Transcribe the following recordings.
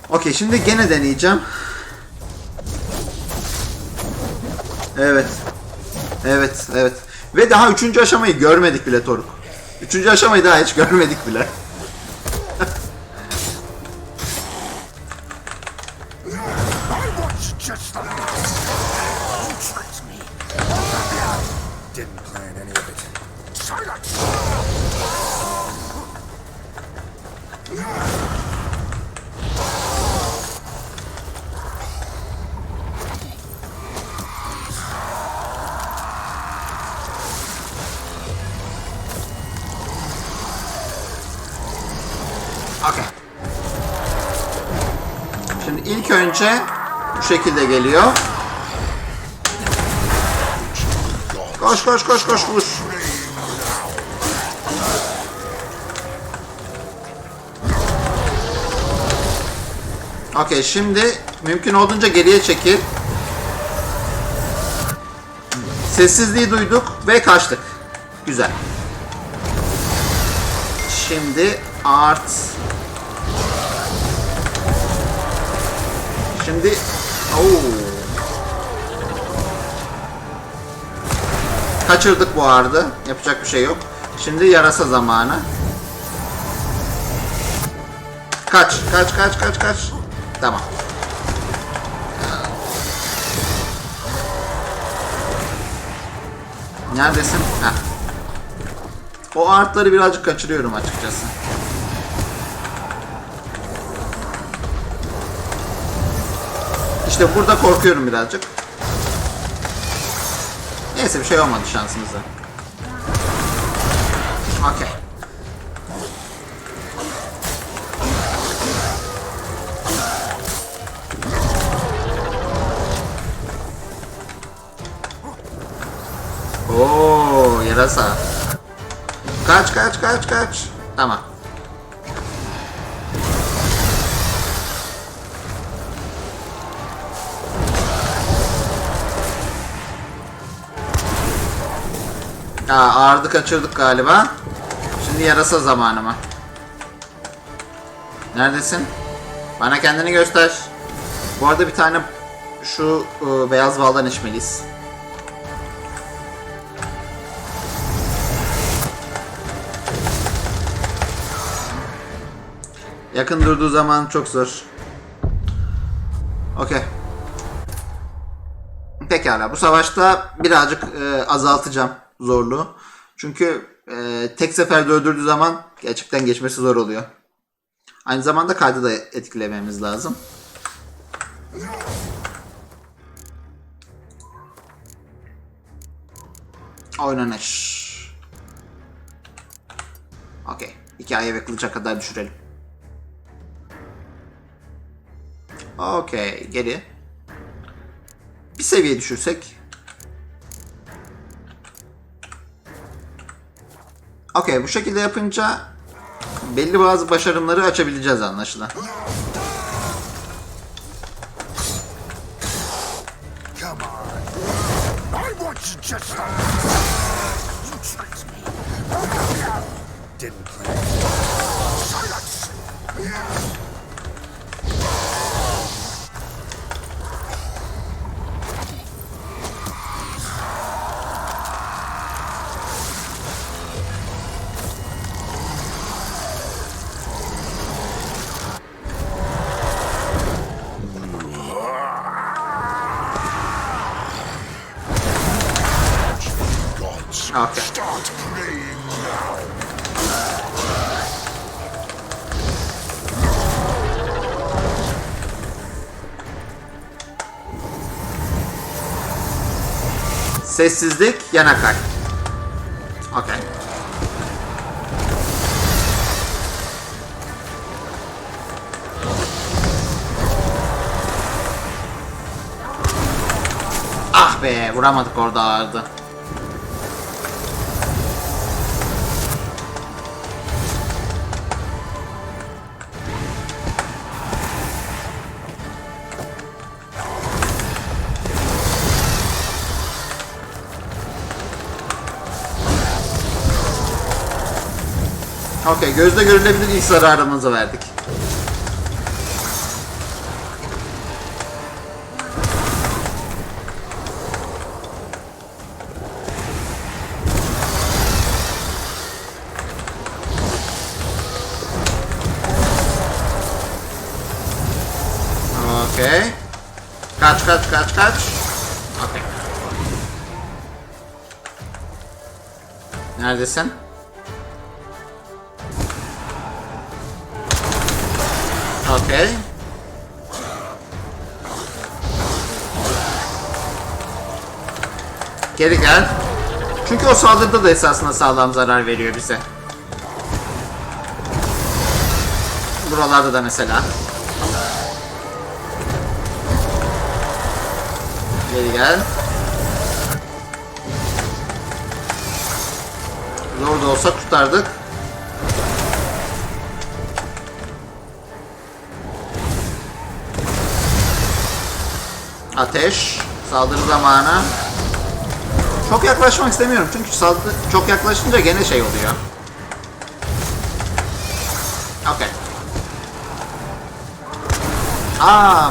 Okey, şimdi gene deneyeceğim. Evet. Evet, evet. Ve daha 3. aşamayı görmedik bile Toruk. 3. aşamayı daha hiç görmedik bile. Okay. Şimdi ilk önce bu şekilde geliyor. Koş koş koş koş koş. Okey, şimdi mümkün olduğunca geriye çekil. Sessizliği duyduk ve kaçtık. Güzel. Şimdi art. Şimdi kaçırdık bu arada. Yapacak bir şey yok. Şimdi yarasa zamanı. Kaç, kaç, kaç, kaç, kaç. Tamam. Neredesin? Heh. O artları birazcık kaçırıyorum açıkçası. İşte burada korkuyorum birazcık. Neyse, bir şey olmadı şansımıza. Okey. Oo, yarasa. Kaç kaç kaç kaç. Tamam. Ağırdı, kaçırdık galiba. Şimdi yarasa zamanı mı? Neredesin? Bana kendini göster. Bu arada bir tane şu beyaz baldan içmeliyiz. Yakın durduğu zaman çok zor. Okey. Pekala, bu savaşta birazcık azaltacağım zorluğu. Çünkü tek seferde öldürdüğü zaman gerçekten geçmesi zor oluyor. Aynı zamanda kaydı da etkilememiz lazım. Oynanış. Okey. Hikaye ve kılıca kadar düşürelim. Okey. Geri. Bir seviye düşürsek. Okey. Bu şekilde yapınca belli bazı başarımları açabileceğiz anlaşılan. Okay. Sessizlik, yana kay. Okay. Ah be, vuramadık, orada ağırdı. Okey, gözle görülebilir ilk zararımızı verdik. Okey. Kaç. Okey. Neredesin? Okey. Geri gel. Çünkü o saldırıda da esasında sağlam zarar veriyor bize. Buralarda da mesela. Geri gel. Zor da olsa kurtardık. Ateş. Saldırı zamanı. Çok yaklaşmak istemiyorum çünkü çok yaklaşınca gene şey oluyor. Okey.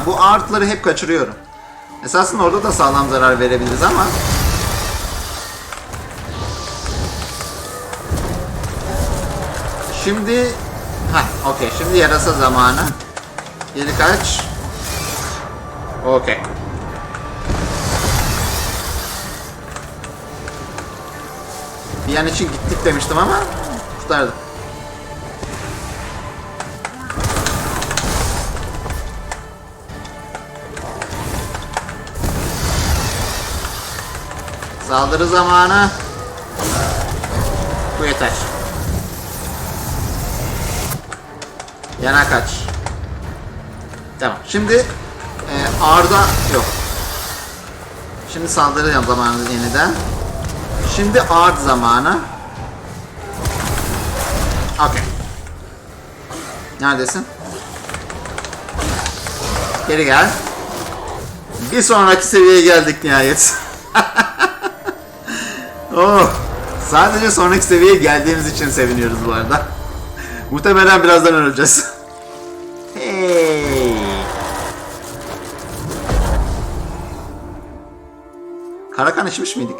Bu artları hep kaçırıyorum. Esasında orada da sağlam zarar verebiliriz ama şimdi okey. Şimdi yarasa zamanı. Geri kaç. Okey. Bir an için gittik demiştim ama kurtardım. Saldırı zamanı. Bu yeter. Yana kaç. Tamam. Şimdi ağırda yok. Şimdi saldırı zamanı yeniden. Şimdi ağır zamanı. Okey. Neredesin? Geri gel. Bir sonraki seviyeye geldik nihayet. Oh. Sadece sonraki seviyeye geldiğimiz için seviniyoruz bu arada. Muhtemelen birazdan öleceğiz. Hey. Karakan içmiş miydik?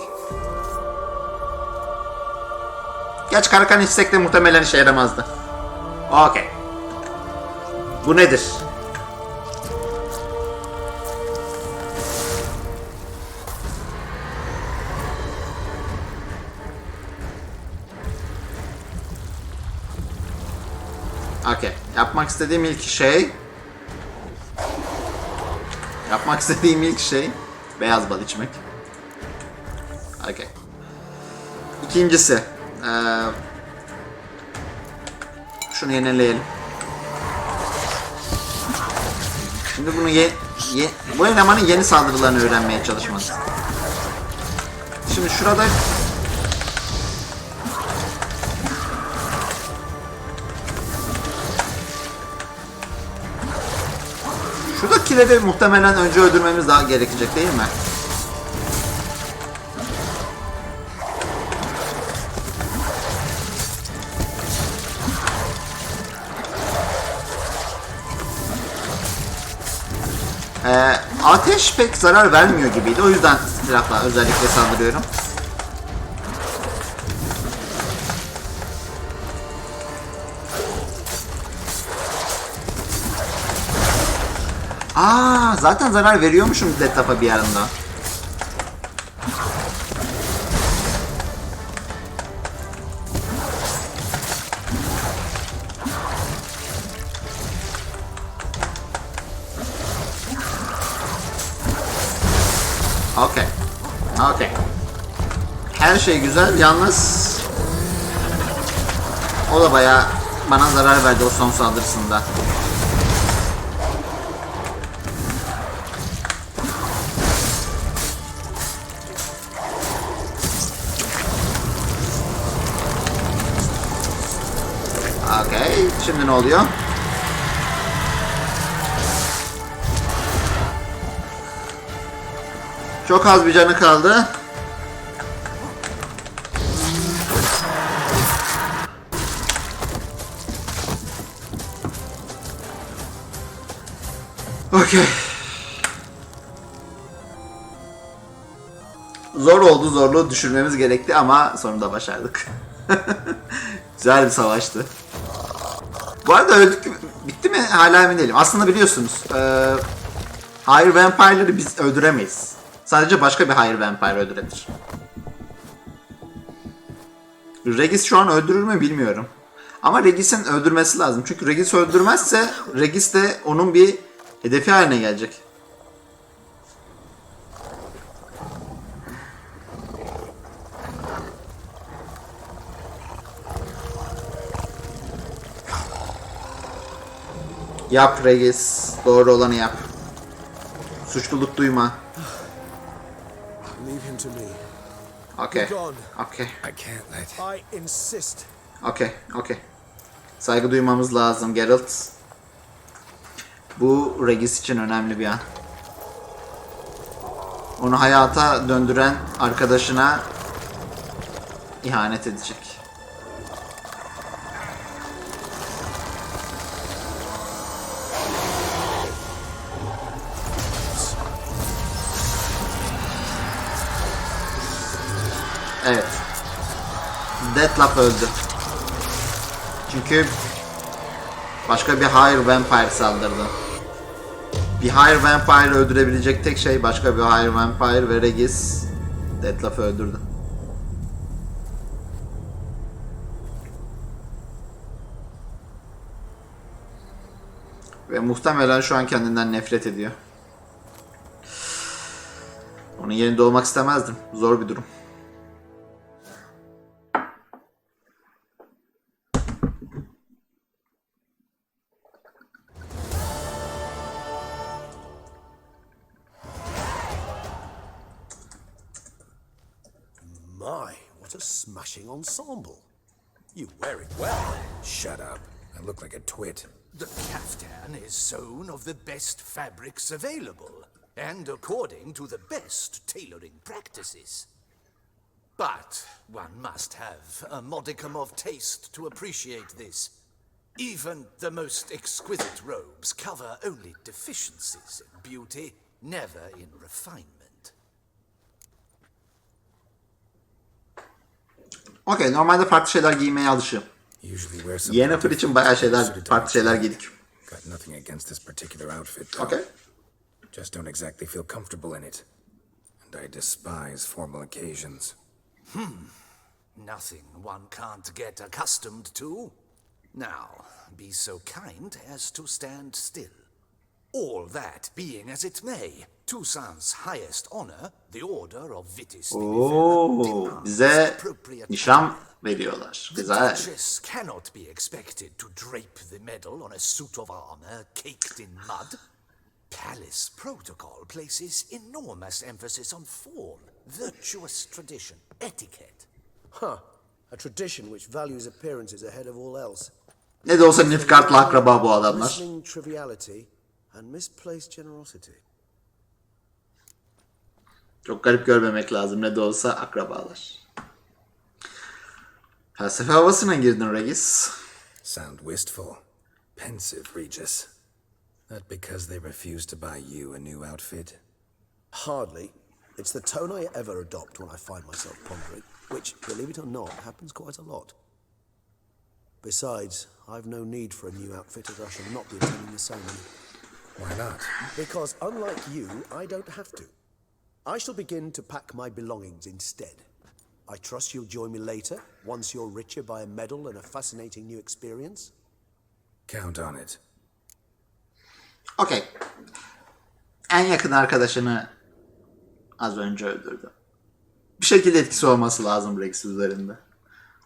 Gerçi karakan içsek de muhtemelen işe yaramazdı. Okey. Bu nedir? Okey. Yapmak istediğim ilk şey beyaz bal içmek. Okey. İkincisi şunu yenileyelim. Şimdi bunu bu elemanın yeni saldırılarını öğrenmeye çalışmalıyız. Şimdi şurada şuradakileri muhtemelen önce öldürmemiz daha gerekecek değil mi? Ateş pek zarar vermiyor gibiydi. O yüzden silahla özellikle saldırıyorum. Zaten zarar veriyormuşum Deathloop'a bir yanında. Okey. Her şey güzel, yalnız o da bayağı bana zarar verdi o son saldırısında. Okey, şimdi ne oluyor? Çok az bir canı kaldı. Okey. Zor oldu, zorluğu düşürmemiz gerekti ama sonunda başardık. Güzel bir savaştı. Bu arada öldük, bitti mi hala emin değilim. Aslında biliyorsunuz Higher Vampire'ları biz öldüremeyiz. Sadece başka bir Higher Vampire öldürebilir. Regis şu an öldürür mü bilmiyorum. Ama Regis'in öldürmesi lazım. Çünkü Regis öldürmezse Regis de onun bir hedefi haline gelecek. Yap Regis. Doğru olanı yap. Suçluluk duyma. Leave him to me. Okay. Okay. I can't let. I insist. Okay. Okay. Saygı duymamız lazım Geralt. Bu Regis için önemli bir an. Onu hayata döndüren arkadaşına ihanet edecek. Evet. Deathlock öldü. Çünkü başka bir Higher Vampire saldırdı. Bir Higher Vampire öldürebilecek tek şey başka bir Higher Vampire ve Regis Deathlock'ı öldürdü. Ve muhtemelen şu an kendinden nefret ediyor. Onun yerinde olmak istemezdim. Zor bir durum. My, what a smashing ensemble. You wear it well. Shut up. I look like a twit. The caftan is sewn of the best fabrics available, and according to the best tailoring practices. But one must have a modicum of taste to appreciate this. Even the most exquisite robes cover only deficiencies in beauty, never in refinement. Okey, normalde farklı şeyler giymeye alışığım. Usually wear something Yennefer için bayağı şeyler, farklı şeyler giydik. Got nothing against this particular outfit, though. Okay. Just don't exactly feel comfortable in it. And I despise formal occasions. Nothing one can't get accustomed to. Now, be so kind as to stand still. All that being as it may, Toussaint's highest honor, the Order of Vitis Oo, bize nişan veriyorlar. The Güzel. Duchess cannot be expected to drape the medal on a suit of armor caked in mud. Palace protocol places enormous emphasis on form, virtuous tradition, etiquette. Huh. A tradition which values appearances ahead of all else. Ne de olsa Nilfgaard'la akraba bu adamlar. Listening triviality and misplaced generosity. Çok garip görmemek lazım. Ne de olsa akrabalar. Felsefe havasına girdin Regis. Sound wistful. Pensive, Regis. That because they refuse to buy you a new outfit? Hardly. It's the tone I ever adopt when I find myself pondering, which, believe it or not, happens quite a lot. Besides, I've no need for a new outfit as I shall not be attending the ceremony. Why not? Because unlike you, I don't have to. I shall begin to pack my belongings instead. I trust you'll join me later, once you're richer by a medal and a fascinating new experience. Count on it. Okey. En yakın arkadaşını az önce öldürdü. Bir şekilde etkisi olması lazım Rex üzerinde.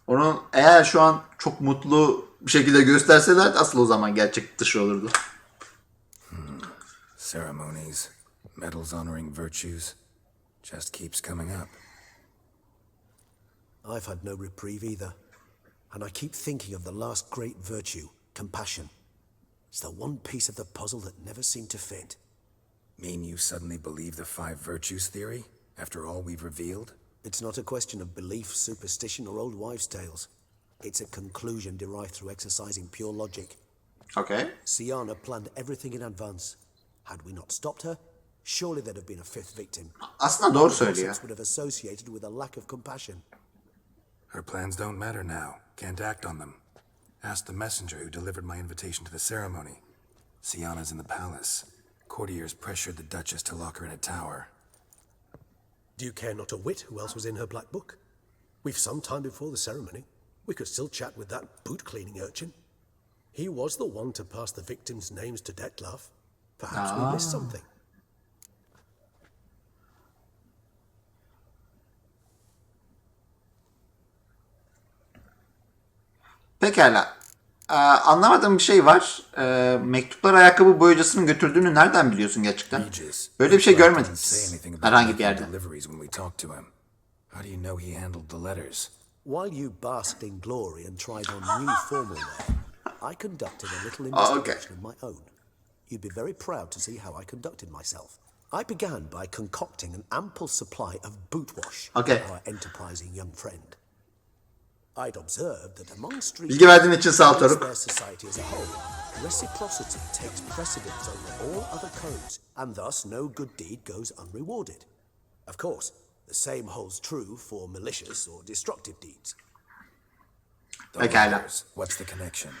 Onu eğer şu an çok mutlu bir şekilde gösterseler asıl o zaman gerçek dışı olurdu. Ceremonies, medals honoring virtues, just keeps coming up. I've had no reprieve either. And I keep thinking of the last great virtue, compassion. It's the one piece of the puzzle that never seemed to fit. Mean you suddenly believe the five virtues theory, after all we've revealed? It's not a question of belief, superstition, or old wives' tales. It's a conclusion derived through exercising pure logic. Okay. Siana planned everything in advance. Had we not stopped her, surely there'd have been a fifth victim. Aslında doğru söylüyor. Would have associated with a lack of compassion. Her plans don't matter now. Can't act on them. Ask the messenger who delivered my invitation to the ceremony. Siana's in the palace. Courtiers pressured the Duchess to lock her in a tower. Do you care not a whit who else was in her black book? We've some time before the ceremony. We could still chat with that boot-cleaning urchin. He was the one to pass the victims' names to Detlef. Perhaps we missed something. Pekala. Anlamadığım bir şey var. Mektuplar ayakkabı boyacısının götürdüğünü nereden biliyorsun gerçekten? Regis, Böyle bir şey Detlef görmedik didn't say biz anything about herhangi bir making yerde. deliveries when we talked to him. How do you know he handled the letters? While you basked in glory and tried on new formal wear, I conducted a little investigation of my own. You'd be very proud to see how I conducted myself. I began by concocting an ample supply of boot wash for our enterprising young friend. I'd observed that among street Bilgi verdiğin için sağ ol Toruk. their society as a whole, reciprocity takes precedence over all other codes, and thus no good deed goes unrewarded. Of course, the same holds true for malicious or destructive deeds. The Pekala. letters, what's the connection?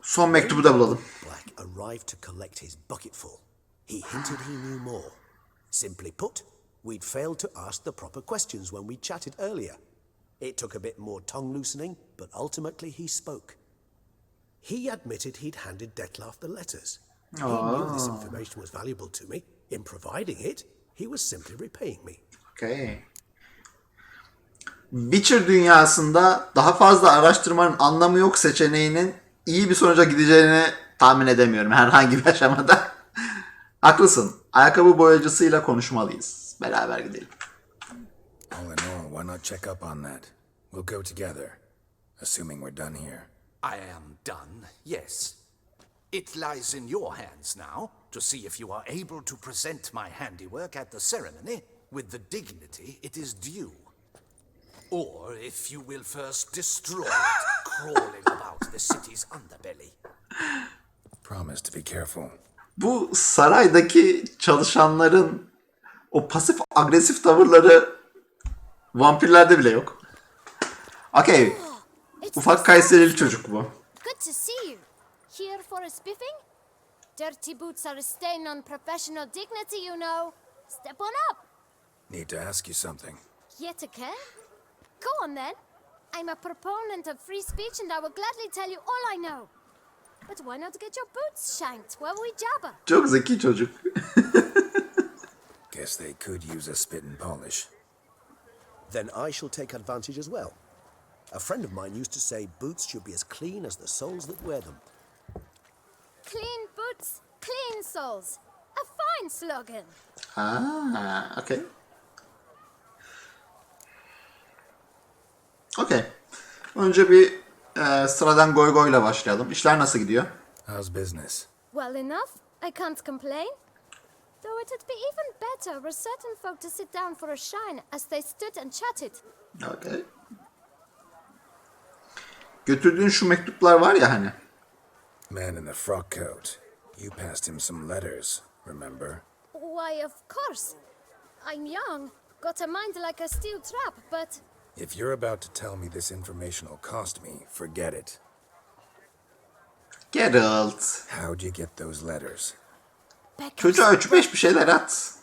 Son mektubu da bulalım. Black arrived to collect his bucketful. He hinted he knew more. Simply put, we'd failed to ask the proper questions when we chatted earlier. It took a bit more tongue loosening, but ultimately he spoke. He admitted he'd handed Detlef the letters. He knew this information was valuable to me. In providing it, he was simply repaying me. Okay. Witcher dünyasında daha fazla araştırmanın anlamı yok seçeneğinin iyi bir sonuca gideceğini tahmin edemiyorum herhangi bir aşamada. Haklısın. Ayakkabı boyacısıyla konuşmalıyız. Beraber gidelim. All in all, why not check up on that? We'll go together, assuming we're done here. I am done, yes. It lies in your hands now to see if you are able to present my handiwork at the ceremony with the dignity it is due. Or if you will first destroy it, crawling about the city's underbelly. Promise to be careful. Bu saraydaki çalışanların o pasif agresif tavırları vampirlerde bile yok. Okey. Ufak Kayserili çocuk bu. Good to see you. Here for a spiffing? Dirty boots are a stain on professional dignity, you know. Step on up. Need to ask you something. Yet again? Go on then. I'm a proponent of free speech and I will gladly tell you all I know. But why not get your boots shanked while we jabber? Çok zeki çocuk. Guess they could use a spit and polish. Then I shall take advantage as well. A friend of mine used to say boots should be as clean as the soles that wear them. Clean boots, clean soles. A fine slogan. Okey. Okey. Önce bir sıradan goy goyla başlayalım. İşler nasıl gidiyor? How's business? Well enough. I can't complain. Though it'd be even better were certain folk to sit down for a shine as they stood and chatted. Okey. Götürdüğün şu mektuplar var ya hani. Man in the frock coat. You passed him some letters, remember? Why, of course. I'm young, got a mind like a steel trap, but... If you're about to tell me this information will cost me, forget it. Geralt. How'd you get those letters? Çocuğa 3-5 bir şeyler at.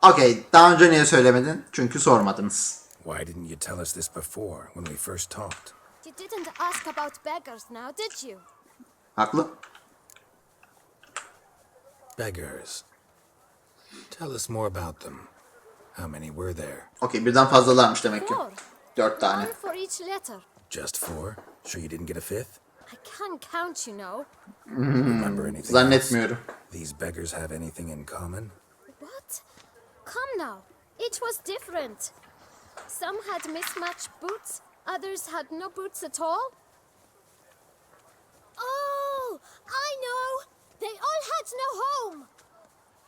Okey. Daha önce niye söylemedin? Çünkü sormadınız. Why didn't you tell us this before, when we first talked? You didn't ask about beggars now, did you? Haklı. Beggars. Tell us more about them. How many were there? Okey. Birden fazlalarmış demek ki. 4 tane. One for each letter. Just 4? Sure you didn't get a 5th? I can't count, you know. Remember anything else? Zannetmiyorum. These beggars have anything in common? What? Come now. Each was different. Some had mismatched boots, others had no boots at all. Oh, I know! They all had no home!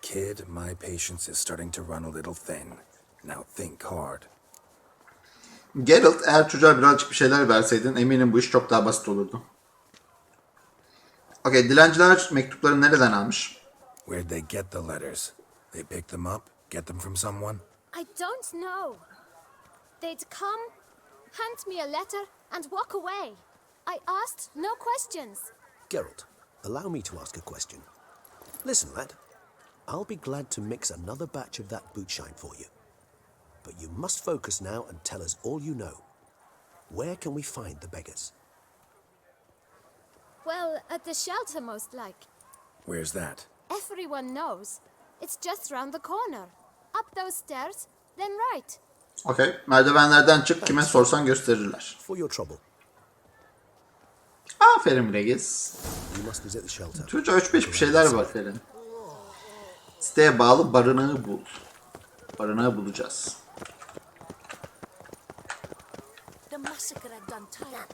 Kid, my patience is starting to run a little thin. Now think hard. Geralt, eğer çocuğa birazcık bir şeyler verseydin eminim bu iş çok daha basit olurdu. Okey, dilenciler mektupları nereden almış? Where'd they get the letters? They picked them up? Get them from someone? I don't know. They'd come, hand me a letter, and walk away. I asked no questions. Geralt, allow me to ask a question. Listen, lad. I'll be glad to mix another batch of that bootshine for you. But you must focus now and tell us all you know. Where can we find the beggars? Well, at the shelter, most like. Where's that? Everyone knows. It's just round the corner. Up those stairs, then right. Okey. Merdivenlerden çık, kime sorsan gösterirler. For your trouble, Aferin Regis. you must visit the shelter. Çocuğa 3-5 bir şeyler var Ferin. Siteye bağlı barınağı bul. Barınağı bulacağız. The massacre had done time.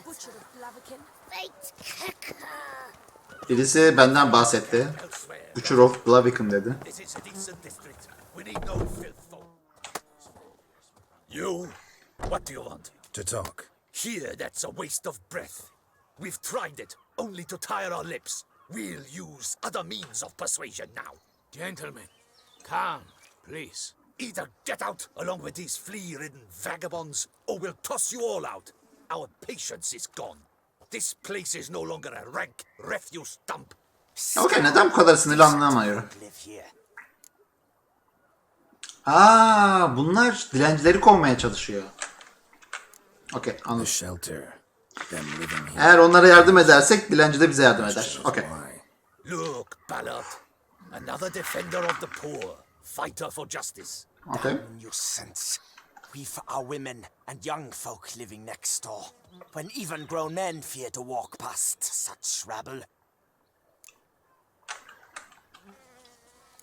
Butcher of Blaviken. Birisi benden bahsetti. Butcher of Blaviken dedi. This is a decent district. We need no filth. You? What do you want? To talk. Here, that's a waste of breath. We've tried it, only to tire our lips. We'll use other means of persuasion now. Gentlemen, calm, please. Either get out along with these flea-ridden vagabonds, or we'll toss you all out. Our patience is gone. This place is no longer a rank refuse dump. Okey, neden bu kadar sinirli anlamıyorum. Bunlar dilencileri kovmaya çalışıyor. Okey, The anladım. shelter. Them living here. Eğer onlara yardım edersek dilenci de bize yardım eder. Okey. Why? Look, Ballard. Another defender of the poor. Fighter for justice. Okey. You sense. We've our women and young folk living next door. When even grown men fear to walk past such rabble.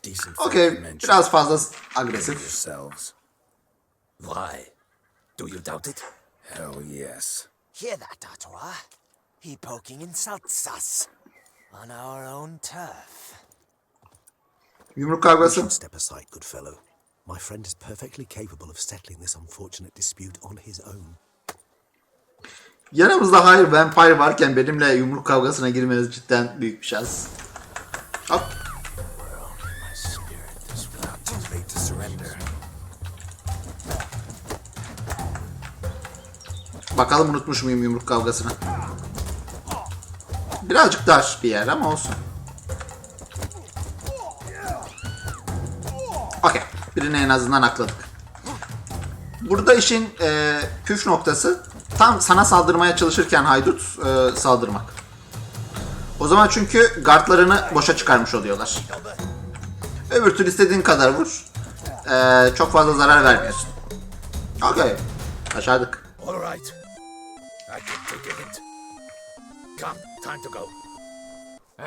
Decent Okey, folk mentioned. biraz fazla agresif. Yourselves. Why? Do you doubt it? Hell yes. Hear that, Artois? He poking insults us. On our own turf. Yumruk You kavgası. should step aside, good fellow. My friend is perfectly capable of settling this unfortunate dispute on his own. Yanımızda hayır vampire varken benimle yumruk kavgasına girmeniz cidden büyük bir şans. Hop. My spirit is not too late to surrender. Bakalım unutmuş muyum yumruk kavgasını. Birazcık dar bir yer ama olsun. Okey. Birini en azından akladık. Burada işin püf noktası tam sana saldırmaya çalışırken haydut saldırmak. O zaman çünkü guardlarını boşa çıkarmış oluyorlar. Öbür türlü istediğin kadar vur. Çok fazla zarar vermiyorsun. Okey. Başardık. All right. I can take a hint. Come, time to go.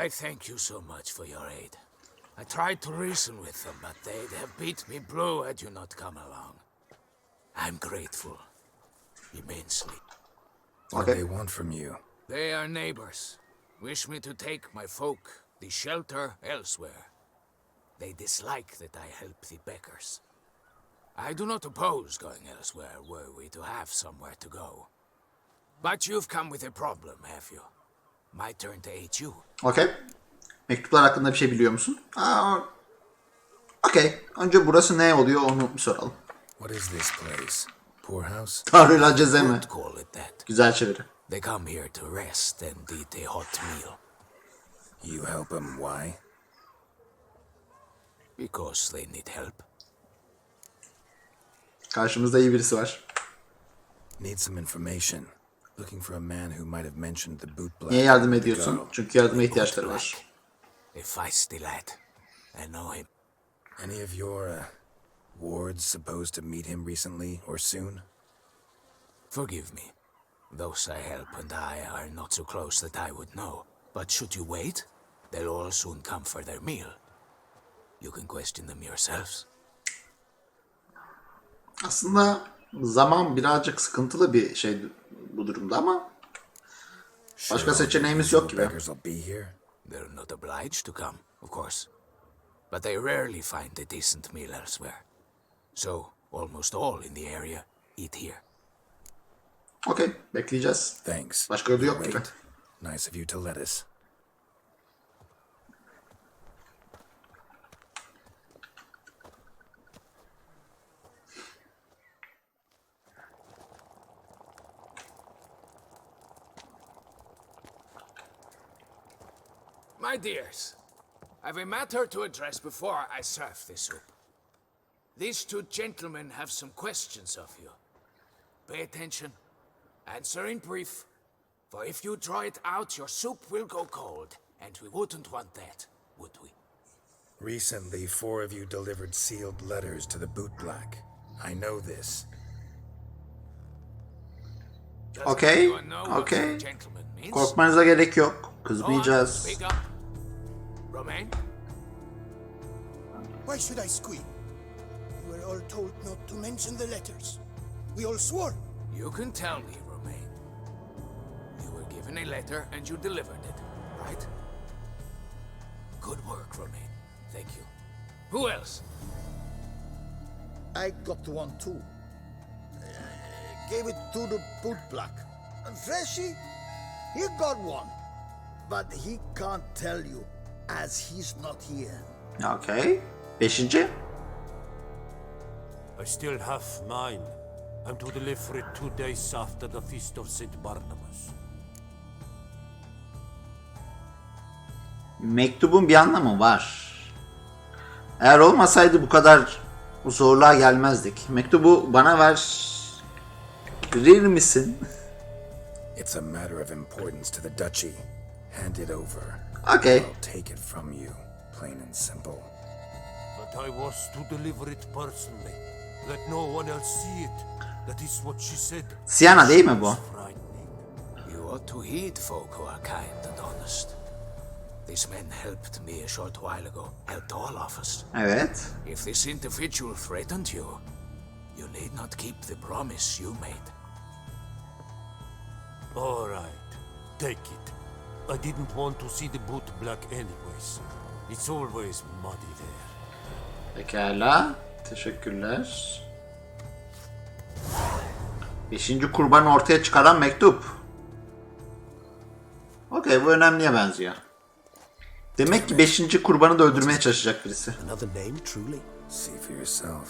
I thank you so much for your aid. I tried to reason with them, but they'd have beat me blue had you not come along. I'm grateful. Immensely. What do Okay. they want from you? They are neighbors. Wish me to take my folk, the shelter, elsewhere. They dislike that I help the beggars. I do not oppose going elsewhere were we to have somewhere to go. But you've come with a problem, have you? My turn to aid you. Okey. Mektuplar hakkında bir şey biliyor musun? Okey. Önce burası ne oluyor onu bir soralım. What is this place? Poorhouse? Tanrı'yla ceze mi? Would call it that. Güzel çeviri. They come here to rest and eat a hot meal. You help them, why? Because they need help. Karşımızda iyi birisi var. Need some information. Looking for a man who might have mentioned the boot black. Niye yardım a minute ediyorsun? ago. Çünkü yardıma ihtiyaçları var. A feisty lad. I know him. Any of your wards supposed to meet him recently or soon? Forgive me. Those I help and I are not so close that I would know. But should you wait, they'll all soon come for their meal. You can question them yourselves. Aslında zaman birazcık sıkıntılı bir şey bu durumda ama başka seçeneğimiz yok gibi. Beggars will be here. They're not obliged to come, of course. But they rarely find a decent meal elsewhere. So, almost all in the area eat here. Okey. Bekleyeceğiz. Thanks. Başka yolu yok We'll gibi. wait. Nice of you to let us. My dears, I've a matter to address before I serve this soup. These two gentlemen have some questions of you. Pay attention. Answer in brief. For if you draw it out, your soup will go cold. And we wouldn't want that, would we? Recently, 4 of you delivered sealed letters to the bootblack. I know this. Does Okay, anyone know what okay. your gentleman means? Korkmanıza gerek yok. Go on, Kızmayacağız. speak up. Romain? Why should I squeal? We were all told not to mention the letters. We all swore. You can tell me, Romain. You were given a letter and you delivered it, right? Good work, Romain. Thank you. Who else? I got one too. Gave it to the bootblack. And Freshy, he got one. But he can't tell you, as he's not here. Okay. 5. I still have mine. I'm to deliver it 2 days after the Feast of St. Barnabas. Mektubun bir anlamı var. Eğer olmasaydı bu kadar zorluğa gelmezdik. Mektubu bana verir misin? It's a matter of importance to the duchy. Hand it over. Okay. I'll take it from you, plain and simple. But I was to deliver it personally. Let no one else see it. That is what she said. Sienna değil mi bu? Frightening. You ought to heed folk who are kind and honest. These men helped me a short while ago. Helped all of us. Evet. If this individual threatened you, you need not keep the promise you made. All right, take it. I didn't want to see the boot black anyways. It's always muddy there. Pekala. Teşekkürler. 5. kurbanı ortaya çıkaran mektup. Okey, bu önemliye benziyor. Demek ki 5. kurbanı da öldürmeye çalışacak birisi. Another name, truly? See for yourself.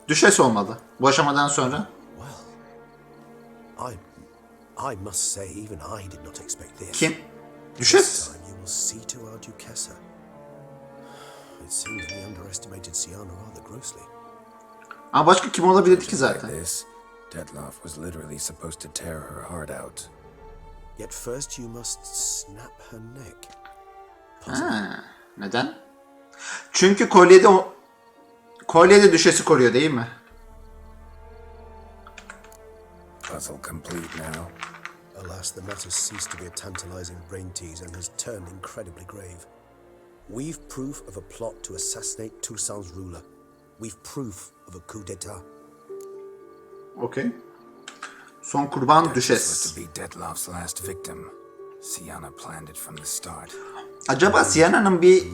Düşes olmalı. Bu aşamadan sonra. I must say, even I did not expect this. Kim? This Düşes. time you will see to our duchessa. It seems we underestimated Sienna rather grossly. Ama başka kim olabilirdi ki zaten? Like this, Detloff was literally supposed to tear her heart out. Yet first you must snap her neck. Ha, neden? Çünkü kolyede düşesi koruyor değil mi? Puzzle complete now. Alas, the matter ceased to be a tantalizing brain tease and has turned incredibly grave. We've proof of a plot to assassinate Toussaint's ruler. We've proof of a coup d'etat. Okey. Son kurban That was düşes. supposed to be Detloff's last victim. Sienna planned it from the start. Acaba Sienna'nın bir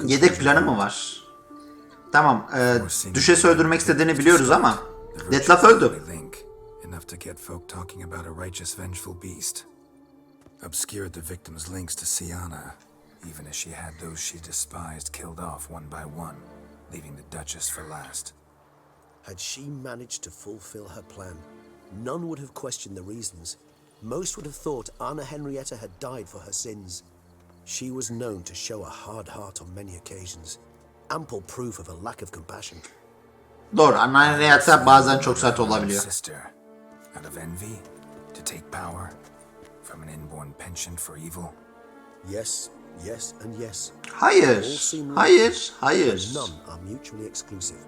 yedek planı mı var? Tamam, düşesi öldürmek istediğini biliyoruz ama Detloff öldü. Enough to get folk talking about a righteous, vengeful beast. Obscured the victim's links to Sienna, even as she had those she despised killed off one by one, leaving the Duchess for last. Had she managed to fulfill her plan, none would have questioned the reasons. Most would have thought Anna Henrietta had died for her sins. She was known to show a hard heart on many occasions. Ample proof of a lack of compassion. Doğru, Anna Henrietta bazen çok sert olabiliyor. Sister, out of envy, to take power from an inborn penchant for evil. Yes, yes, and yes. Hayır, hayır, hayır. None are mutually exclusive.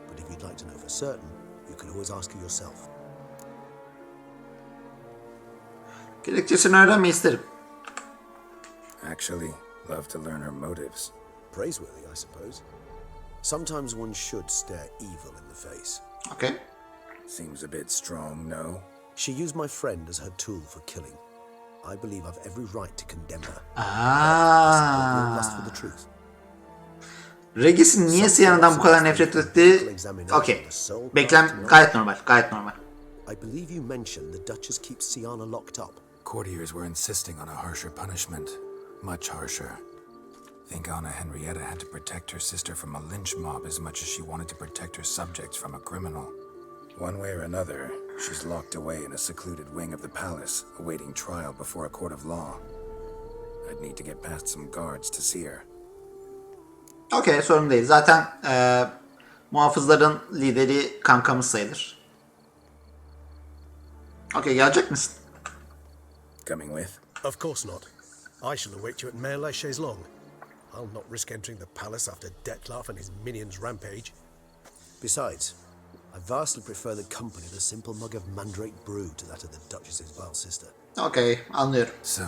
But if you'd like to know for certain, you can always ask her yourself. Gerekçesini öğrenmeyi isterim. Actually, love to learn her motives. Praiseworthy, I suppose. Sometimes one should stare evil in the face. Okay. Seems a bit strong, no? She used my friend as her tool for killing. I believe I've every right to condemn her. Aa. Lust for the truth. Regis'in niye Sienna'dan bu kadar nefret ettiği... Okey. Gayet normal, gayet normal. I believe you mentioned the Duchess keeps Sienna locked up. Courtiers were insisting on a harsher punishment. Much harsher. Think Anna Henrietta had to protect her sister from a lynch mob as much as she wanted to protect her subjects from a criminal. One way or another, she's locked away in a secluded wing of the palace, awaiting trial before a court of law. I'd need to get past some guards to see her. Okey, sorun değil. Zaten muhafızların lideri kankamız sayılır. Okey, gelecek misin? Coming with? Of course not. I shall await you at Mère Chaise-Longue. I'll not risk entering the palace after Dettlaff and his minions rampage. Besides, I vastly prefer the company of the simple mug of mandrake brew to that of the Duchess's vile sister. Okey, anlıyorum. So,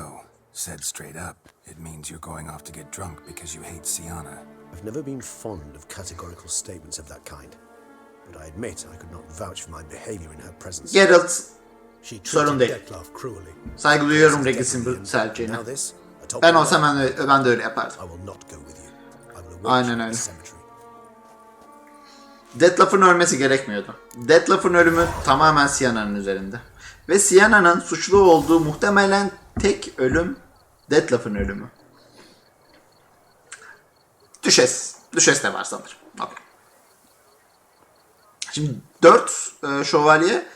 said straight up, it means you're going off to get drunk because you hate Sienna. I've never been fond of categorical statements of that kind, but I admit I could not vouch for my behavior in her presence. Geralt, She sorun treated değil. Dettlaff cruelly. Saygı duyuyorum Regis'in bu tercihine. Now this, atop Ben of olsam that, ben de öyle yapardım. I will not go with you. I will await Aynen you at öyle. the cemetery. Dettlaff'ın ölmesi gerekmiyordu. Dettlaff'ın ölümü tamamen Sienna'nın üzerinde. Ve Sienna'nın suçlu olduğu muhtemelen tek ölüm Dettlaff'ın ölümü. Düşes de var sanırım. Okay. Şimdi 4 şövalye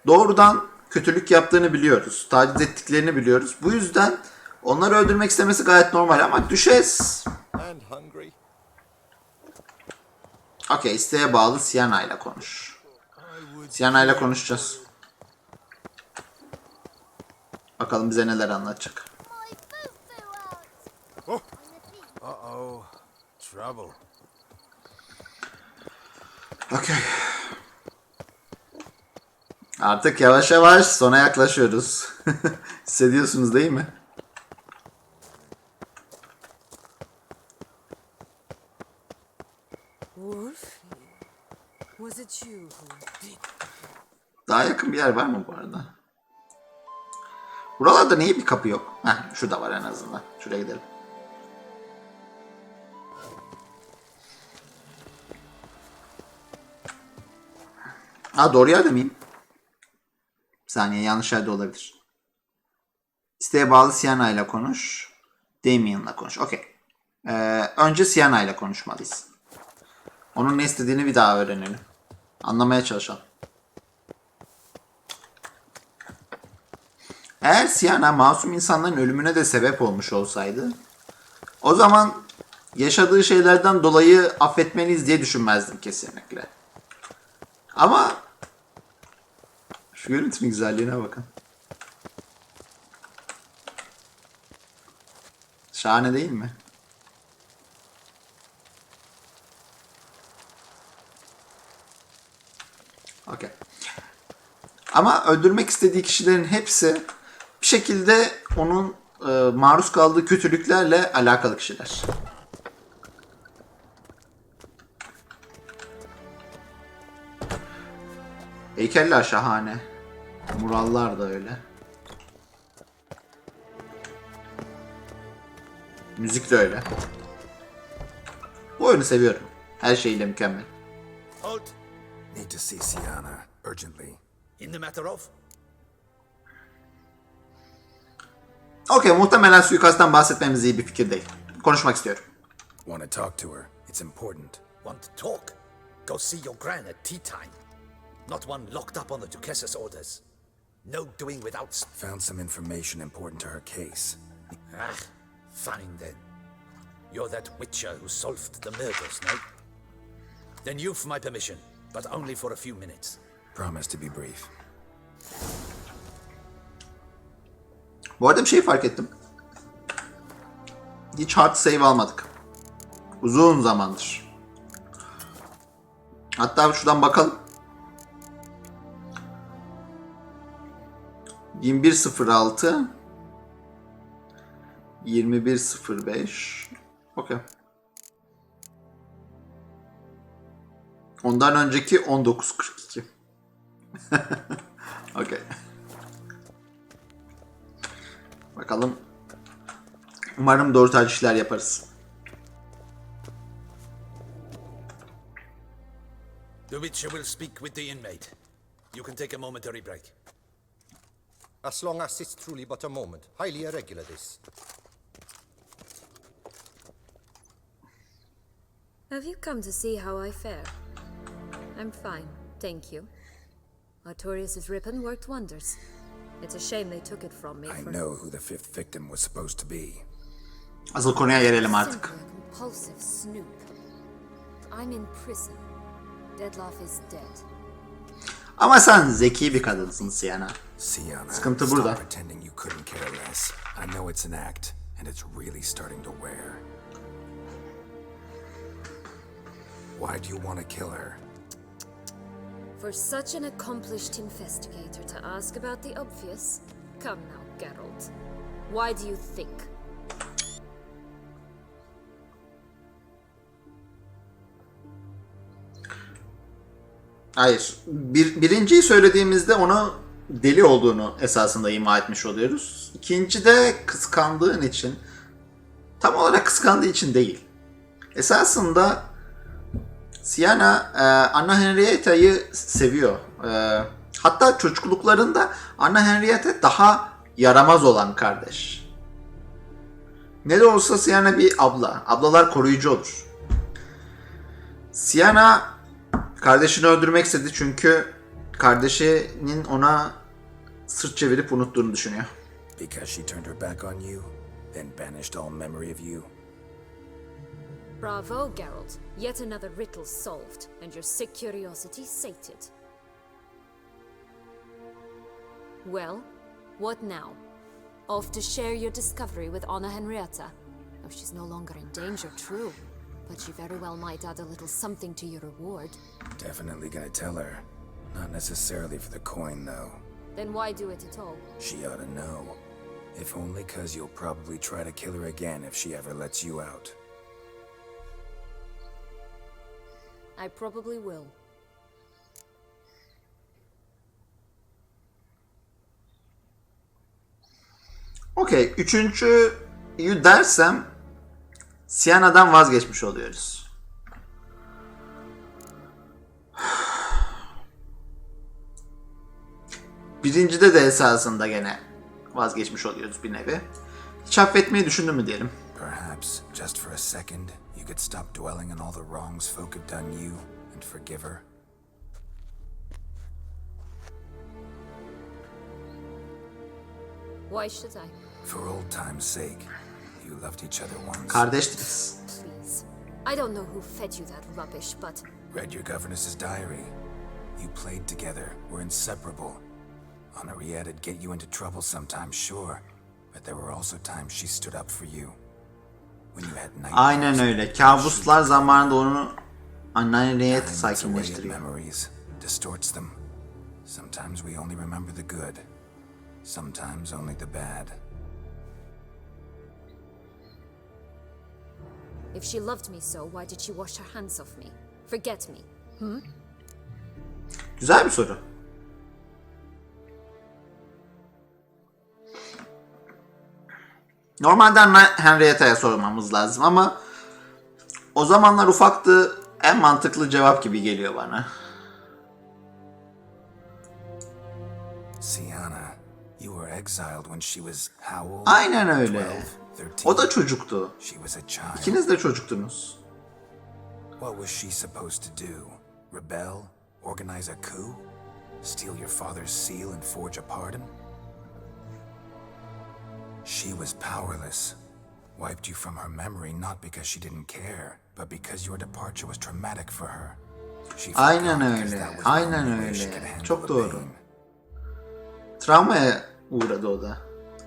doğrudan kötülük yaptığını biliyoruz. Taciz ettiklerini biliyoruz. Bu yüzden onları öldürmek istemesi gayet normal ama Düşes... Okey, isteğe bağlı Sienna ile konuş. Sienna ile konuşacağız. Bakalım bize neler anlatacak. Uh-oh. Trouble. Okey. Artık yavaş yavaş sona yaklaşıyoruz. Hissediyorsunuz değil mi? Was it you who did? Daha yakın bir yer var mı bu arada? Buralarda niye bir kapı yok? Heh, şurada var en azından. Şuraya gidelim. Ha, doğru yerde miyim? Bir saniye, yanlış yerde olabilir. İsteğe bağlı Sienna ile konuş. Damien'la konuş. Okey. Önce Sienna ile konuşmalıyız. Onun ne istediğini bir daha öğrenelim. Anlamaya çalışalım. Eğer Sienna masum insanların ölümüne de sebep olmuş olsaydı, o zaman yaşadığı şeylerden dolayı affetmeliyiz diye düşünmezdim kesinlikle. Ama şu görüntünün güzelliğine bakın. Şahane değil mi? Okey. Ama öldürmek istediği kişilerin hepsi bir şekilde onun maruz kaldığı kötülüklerle alakalı kişiler. Heykeller şahane. Murallar da öyle. Müzik de öyle. Bu oyunu seviyorum. Her şeyiyle mükemmel. Halt! Need to see Sienna, urgently. In the matter of? Okey, muhtemelen suikasttan bahsetmemiz iyi bir fikir değil. Konuşmak istiyorum. Want to talk to her. It's important. Want to talk? Go see your gran at tea time. Not one locked up on the Duchess's orders. No doing without... Found some information important to her case. Ah, fine then. You're that witcher who solved the murders, no? Then you've my permission, but only for a few minutes. Promise to be brief. Bu arada bir şey fark ettim. Hiç hard save almadık. Uzun zamandır. Hatta şuradan bakalım. 21.06 21.05 Okey. Ondan önceki 19.42 Okey. Bakalım. Umarım doğru tercihler yaparız. The Witcher will speak with the inmate. You can take a momentary break. As long as it's truly but a moment. Highly irregular, this. Have you come to see how I fare? I'm fine, thank you. Artorius' ribbon worked wonders. It's a shame they took it from me I know who the fifth victim was supposed to be. Asıl konuya gelelim artık. Simple, compulsive snoop. I'm in prison. Deadloff is dead. Ama sen zeki bir kadınsın Sienna. Sienna, Sıkıntı burada. stop pretending you couldn't care less. I know it's an act, and it's really starting to wear. Why do you want to kill her? For such an accomplished investigator to ask about the obvious? Come now, Geralt. Why do you think? Hayır. Birinciyi söylediğimizde onu deli olduğunu esasında ima etmiş oluyoruz. İkinci de kıskandığın için. Tam olarak kıskandığı için değil. Esasında Sienna Anna Henrietta'yı seviyor. Hatta çocukluklarında Anna Henrietta daha yaramaz olan kardeş. Ne de olsa Sienna bir abla. Ablalar koruyucu olur. Sienna kardeşini öldürmek istedi çünkü kardeşinin ona sırt çevirip unuttuğunu düşünüyor. Because she turned her back on you, then banished all memory of you. Bravo, Geralt. Yet another riddle solved, and your sick curiosity sated. Well, what now? Off to share your discovery with Anna Henrietta? Oh, she's no longer in danger, true. But she very well might add a little something to your reward. Definitely gonna tell her. Not necessarily for the coin, though. Then why do it at all? She ought to know. If only 'cause you'll probably try to kill her again if she ever lets you out. I probably will. Okey. Üçüncüyü dersem Sienna'dan vazgeçmiş oluyoruz. Birincide de esasında gene vazgeçmiş oluyoruz bir nevi. Hiç affetmeyi düşündün mü diyelim. Perhaps, just for a second, you could stop dwelling on all the wrongs folk have done you and forgive her. Why should I? For old time's sake, you loved each other once. Kardeştiniz. Please. I don't know who fed you that rubbish, but Read your governess's diary. You played together, were inseparable. Henriette'd get you into trouble sometimes, sure, but there were also times she stood up for you. When you had nightmares. Aynen öyle. Kabuslar zamanında onu anneye Time eats away at sakinleştiriyor. memories, distorts them. Sometimes we only remember the good. Sometimes only the bad. if she loved me so, why did she wash her hands off me? Forget me? Güzel bir soru. Normalde Henrietta'ya sormamız lazım ama o zamanlar ufaktı, en mantıklı cevap gibi geliyor bana. Sienna, you were exiled when she was how old? Aynen öyle. 12, 13. O da çocuktu. She was a child. İkiniz de çocuktunuz. What was she supposed to do? Rebel? Organize a coup? Steal your father's seal and forge a pardon? She was powerless. Wiped you from her memory not because she didn't care, but because your departure was traumatic for her. She forgot Aynen because öyle. that was the Aynen only way she could öyle. handle Çok the doğru. pain. Travmaya uğradı o da.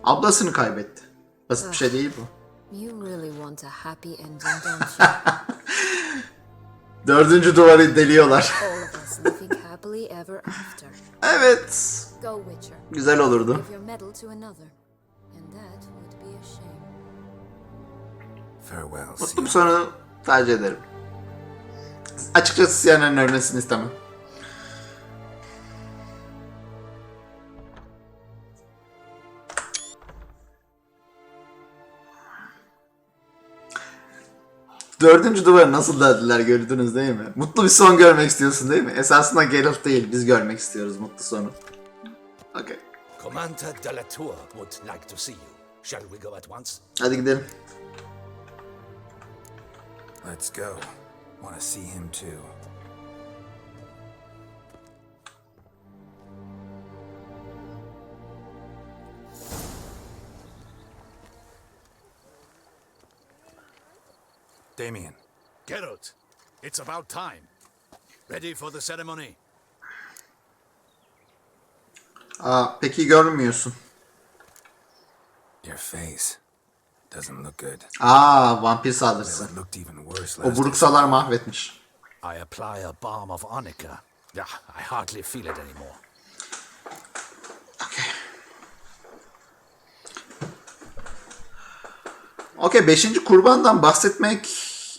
Ablasını kaybetti. Basit bir şey değil bu. You really want a happy ending, don't you? Dördüncü duvarı deliyorlar. All of us living happily ever after. Evet. Go, Witcher. Güzel olurdu. Give your medal to another. And that would be a shame. Farewell, Mutlu Sienna. bir sonu tercih ederim. Açıkçası Sienna'nın ölmesini istemem. Dördüncü duvarı nasıl deldiler gördünüz değil mi? Mutlu bir son görmek istiyorsun değil mi? Esasında Geralt değil, biz görmek istiyoruz mutlu sonu. Okay. Commander de la Tour would like to see you. Shall we go at once? Hadi gidelim. Let's go. Want to see him too. Damien. Geralt, it's about time. Ready for the ceremony? Aa, peki görmüyorsun. Your face doesn't look good. Aa, vampir saldırısı. It looked even worse O last buruksalar mahvetmiş. I apply a balm of arnica. Yeah, I hardly feel it anymore. Okey, 5. kurbandan bahsetmek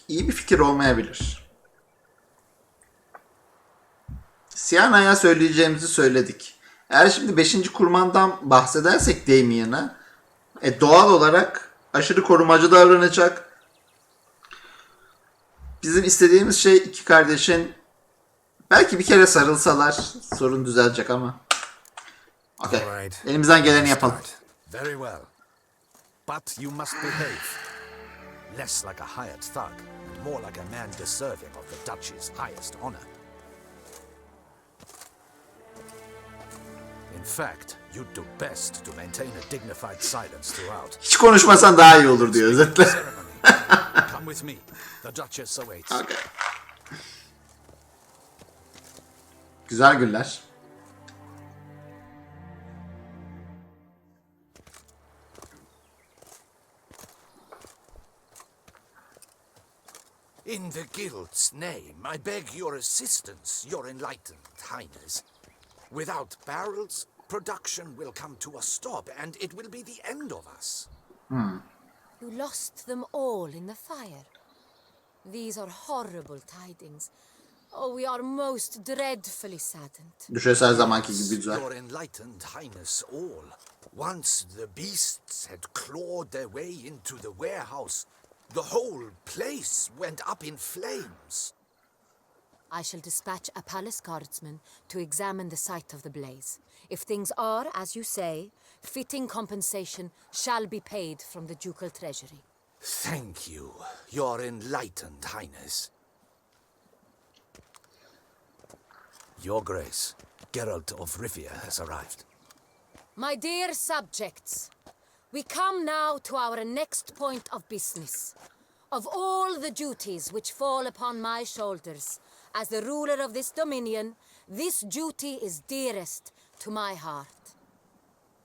iyi bir fikir olmayabilir. Siena'ya söyleyeceğimizi söyledik. Eğer şimdi 5. kurbandan bahsedersek Damien'a doğal olarak aşırı korumacı davranacak. Bizim istediğimiz şey iki kardeşin belki bir kere sarılsalar sorun düzelecek ama. Okey. Alright. Elimizden geleni yapalım. Very well. But you must behave. Less like a hired thug, and more like a man deserving of the Duchy's highest honor. In fact, you'd do best to maintain a dignified silence throughout. Hiç konuşmasan daha iyi olur diyor özetle. Ceremony. Come with me. The Duchess awaits. Okay. Güzel güller. In the Guild's name, I beg your assistance, your enlightened highness. Without barrels, production will come to a stop, and it will be the end of us. You lost them all in the fire. These are horrible tidings. Oh, we are most dreadfully saddened. Düşes her zamanki gibi güzel. Your enlightened highness all. Once the beasts had clawed their way into the warehouse, the whole place went up in flames. I shall dispatch a palace guardsman to examine the site of the blaze. If things are, as you say, fitting compensation shall be paid from the ducal treasury. Thank you, your enlightened highness. Your Grace, Geralt of Rivia has arrived. My dear subjects, we come now to our next point of business. Of all the duties which fall upon my shoulders, as the ruler of this dominion, this duty is dearest to my heart.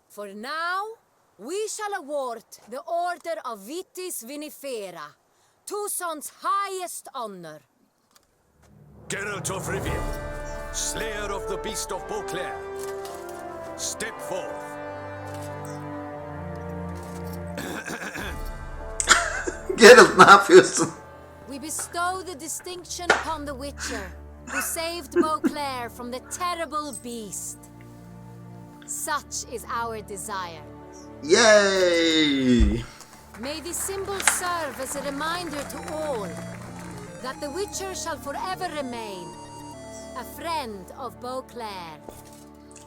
For now, we shall award the Order of Vitis Vinifera, Tucson's highest honor. Geralt of Rivia, slayer of the beast of Beauclair, step forth. Geralt ne yapıyorsun? We bestow the distinction upon the Witcher, who saved Beauclair from the terrible beast. Such is our desire. Yay! May this symbol serve as a reminder to all that the Witcher shall forever remain a friend of Beauclair.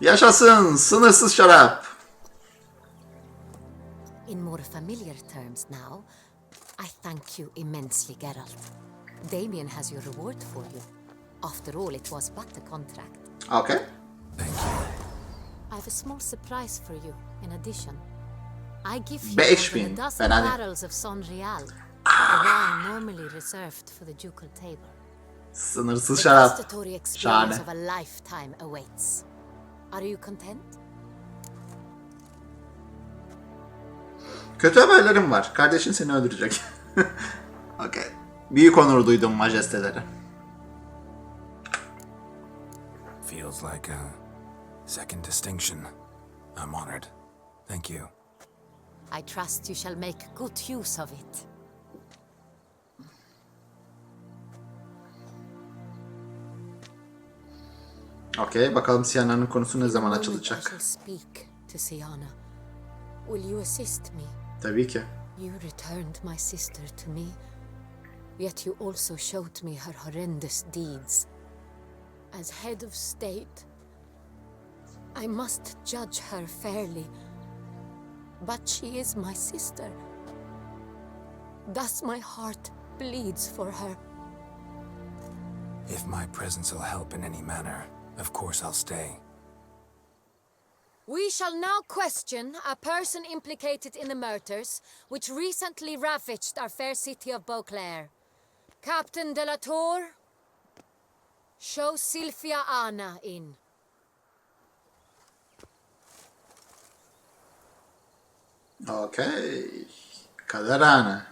Yaşasın sınırsız şarap. In more familiar terms now, I thank you immensely, Geralt. Damien has your reward for you. After all, it was but a contract. Okay. I have a small surprise for you, in addition. I give you 5000, more than a dozen fena değil. barrels of Sonreal, a wine normally reserved for the ducal table. Sınırsız The şarap. gustatory experience Şahane. of a lifetime awaits. Are you content? Kötü haberlerim var. Kardeşin seni öldürecek. Okay. Büyük onur duydum majesteleri. Feels like a second distinction. I'm honored. Thank you. I trust you shall make good use of it. Okay, bakalım Siena'nın konusu ne zaman The moment I açılacak? shall speak to Sienna. Will you assist me? Tabii ki. You returned my sister to me, yet you also showed me her horrendous deeds. As head of state, I must judge her fairly. But she is my sister. Thus my heart bleeds for her. If my presence will help in any manner, of course I'll stay. We shall now question a person implicated in the murders which recently ravaged our fair city of Beauclair. Captain de la Tour, show Sylvia Anna in. Okey. Kader anı.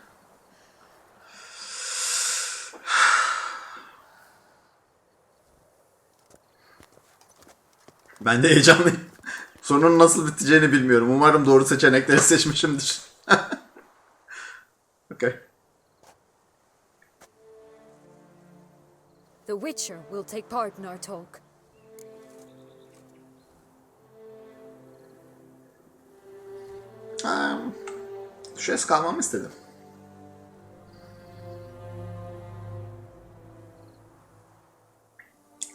Ben de heyecanlıyım. Sonun nasıl biteceğini bilmiyorum. Umarım doğru seçenekleri seçmişimdir. Okay. The Witcher will take part in our talk. Düşes kalmamı istedim.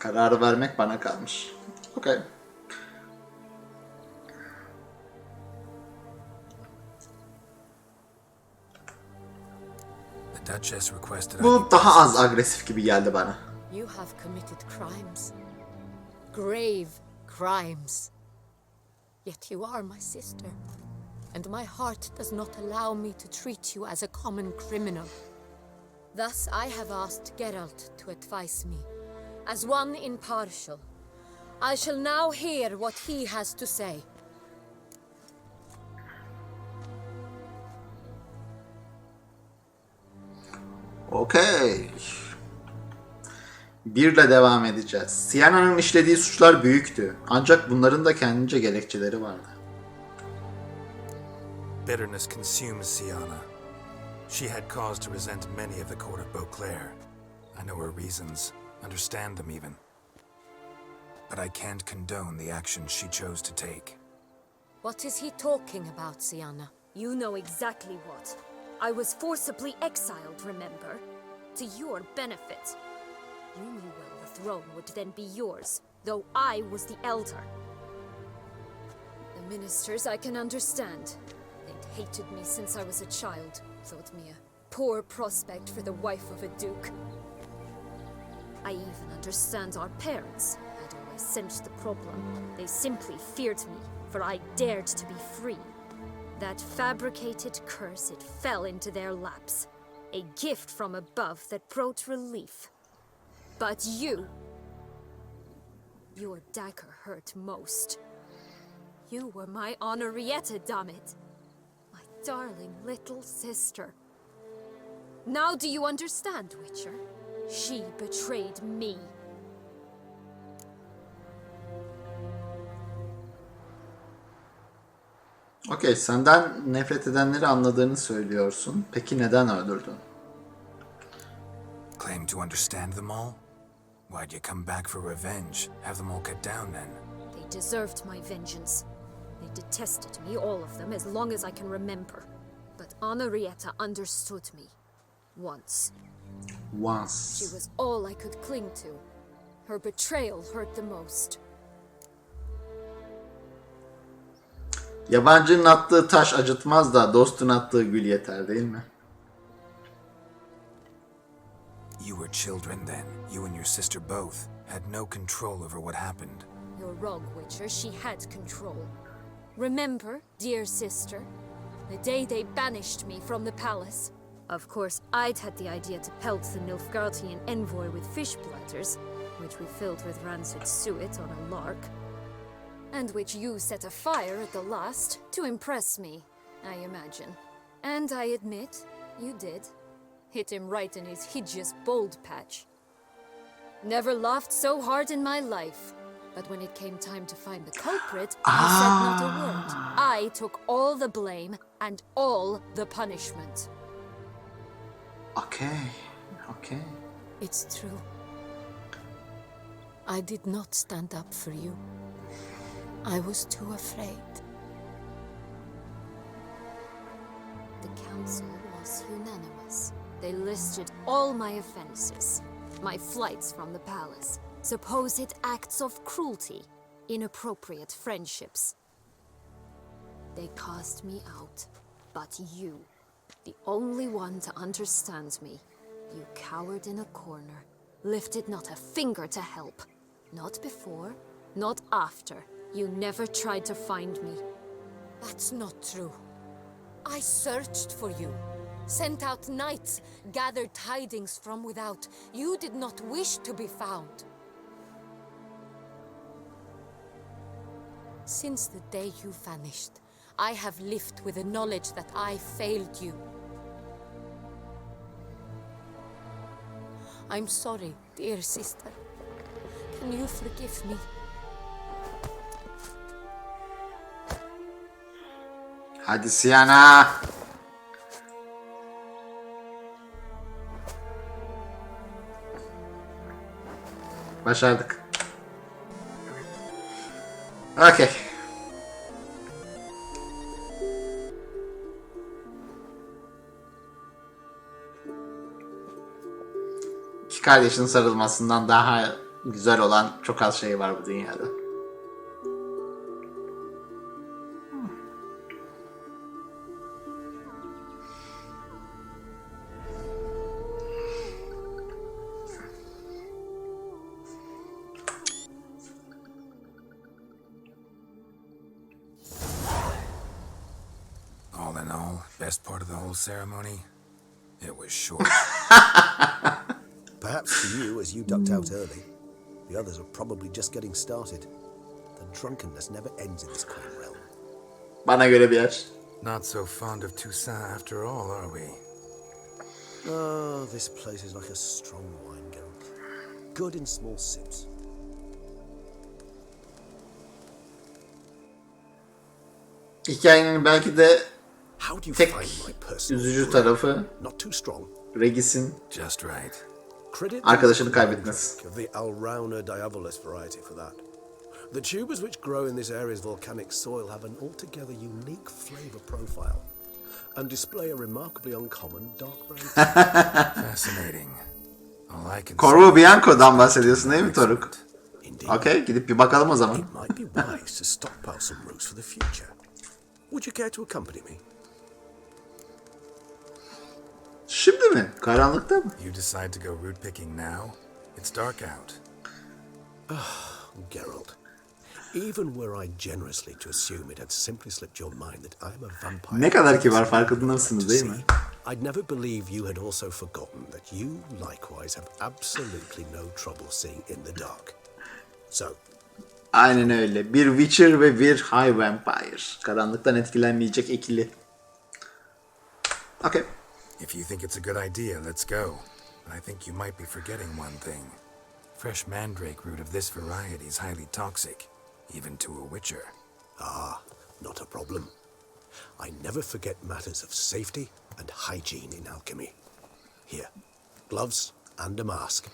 Kararı vermek bana kalmış. Okay. The Duchess requested I Bu daha az agresif gibi geldi bana. You have committed crimes. Grave crimes. Yet you are my sister. And my heart does not allow me to treat you as a common criminal. Thus I have asked Geralt to advise me. As one impartial, I shall now hear what he has to say. Okey. Birle devam edeceğiz. Siena'nın işlediği suçlar büyüktü. Ancak bunların da kendince gerekçeleri vardı. Bitterness consumes Sienna. She had cause to resent many of the court of Beauclair. I know her reasons, understand them even. But I can't condone the action she chose to take. What is he talking about, Sienna? You know exactly what. I was forcibly exiled, remember? To your benefit. You knew well the throne would then be yours, though I was the elder. The ministers I can understand. They'd hated me since I was a child, thought me a poor prospect for the wife of a duke. I even understand our parents had always sensed the problem. They simply feared me, for I dared to be free. That fabricated curse, it fell into their laps. A gift from above that brought relief. But you... Your dagger hurt most. You were my Honorrietta, damn it. My darling little sister. Now do you understand, Witcher? She betrayed me. Okey, senden nefret edenleri anladığını söylüyorsun. Peki neden öldürdün? Claim to understand them all? Why'd you come back for revenge? Have them all cut down then? They deserved my vengeance. They detested me, all of them, as long as I can remember. But Honorrietta understood me. Once. Once. She was all I could cling to. Her betrayal hurt the most. Yabancının attığı taş acıtmaz da dostun attığı gül yeter, değil mi? You were children then. You and your sister both had no control over what happened. You're wrong, Witcher. She had control. Remember, dear sister, the day they banished me from the palace? Of course, I'd had the idea to pelt the Nilfgaardian envoy with fish platters, which we filled with rancid suet on a lark. And which you set afire at the last, to impress me, I imagine. And I admit, you did. Hit him right in his hideous bald patch. Never laughed so hard in my life. But when it came time to find the culprit, you said not a word. I took all the blame and all the punishment. Okay. Okay. It's true. I did not stand up for you. I was too afraid. The council was unanimous. They listed all my offenses. My flights from the palace, supposed acts of cruelty, inappropriate friendships. They cast me out. But you, the only one to understand me, you cowered in a corner, lifted not a finger to help. Not before, not after. You never tried to find me. That's not true. I searched for you. sent out knights, gathered tidings from without. You did not wish to be found. Since the day you vanished, I have lived with the knowledge that I failed you. I'm sorry, dear sister. Can you forgive me? Hadi Sienna. Başardık. Okey. İki kardeşin sarılmasından daha güzel olan çok az şey var bu dünyada. All in all, best part of the whole ceremony, it was short. Perhaps for you, as you ducked out early. The others are probably just getting started. The drunkenness never ends in this quaint realm. Bana göre bir yer. Not so fond of Toussaint after all, are we? Oh, this place is like a strong wine, Geralt. Good in small sips. Hikayenin belki de How do you tek find my personal üzücü brew? tarafı Not too strong. Regis'in Just right. Credit arkadaşını kaybetmesi. of the Alrauna diabolus variety for that. The tubers which grow in this area's volcanic soil have an altogether unique flavor profile and display a remarkably uncommon dark brown tint. Fascinating. All I can Corvo Bianco'dan bahsediyorsun değil mi Excellent. Toruk? Okey, gidip bir bakalım o zaman. It might be wise to stockpile some roots for the future. Would you care to accompany me? Şimdi mi? Karanlıkta mı? You decide to go root picking now? It's dark out. Geralt, even were I generously to assume it had simply slipped your mind that I am a vampire. Ne kadar kibar, farkında mısınız değil mi? I'd never believe you had also forgotten that you likewise have absolutely no trouble seeing in the dark. So, Aynen öyle. Bir Witcher ve bir High Vampire. Karanlıktan etkilenmeyecek ikili. Okay. If you think it's a good idea, let's go. But I think you might be forgetting one thing. Fresh mandrake root of this variety is highly toxic, even to a witcher. not a problem. I never forget matters of safety and hygiene in alchemy. Here, gloves and a mask.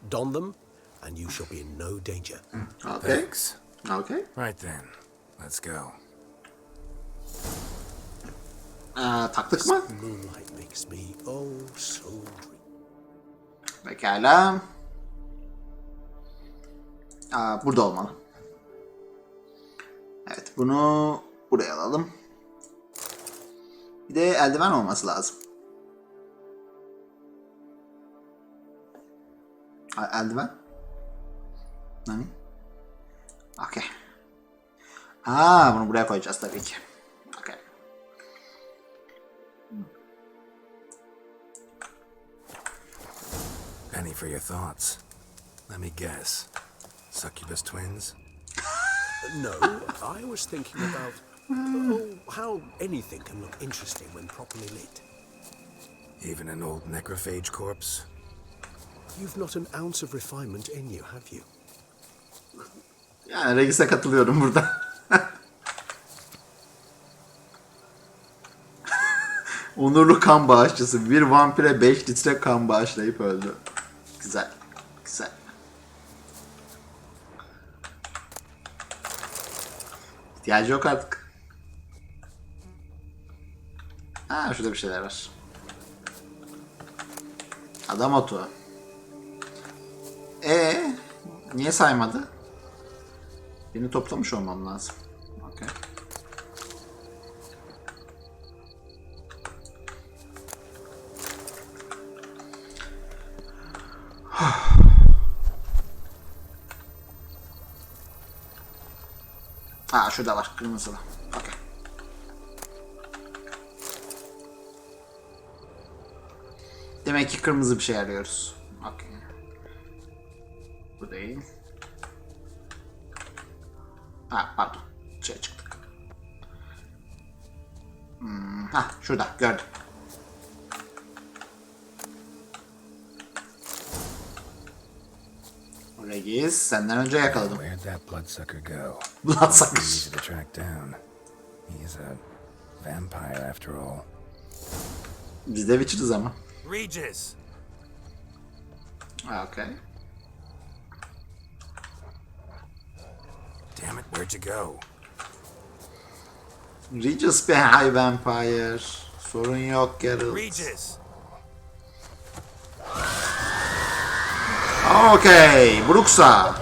Don them, and you shall be in no danger. Okay. Thanks. Okay. Right then, let's go. Taktık mı? Moonlight makes me oh so dreamy. Pekala. Burada olmalı. Evet, bunu buraya alalım. Bir de eldiven olması lazım. Eldiven? Nani? Okay. Bunu buraya koyacağız tabii ki. Okay. Penny for your thoughts. Let me guess. Succubus twins? No, I was thinking about how anything can look interesting when properly lit. Even an old necrophage corpse? You've not an ounce of refinement in you, have you? Yani Regis'e katılıyorum burada. Onurlu kan bağışçısı. Bir vampire 5 litre kan bağışlayıp öldü. Güzel. Güzel. İhtiyacı yok artık. Şurada bir şeyler var. Adam otu. Niye saymadı? Beni toplamış olmam lazım. Okay. Şurada var. Kırmızılı. Okay. Demek ki kırmızı bir şey arıyoruz. Okay. Bu değil. Ha pardon. Şuraya çıktık. Şurada gördüm. Regis senden önce yakaladım. Where'd that bloodsucker go? Bloodsucker. Easy to track down. He's a vampire after all. Biz de Witcher'ız ama. Regis! Okay. Damn it, where'd you go? Regis bir high vampire. Sorun yok Geralt. Regis! Okay, Bruxa.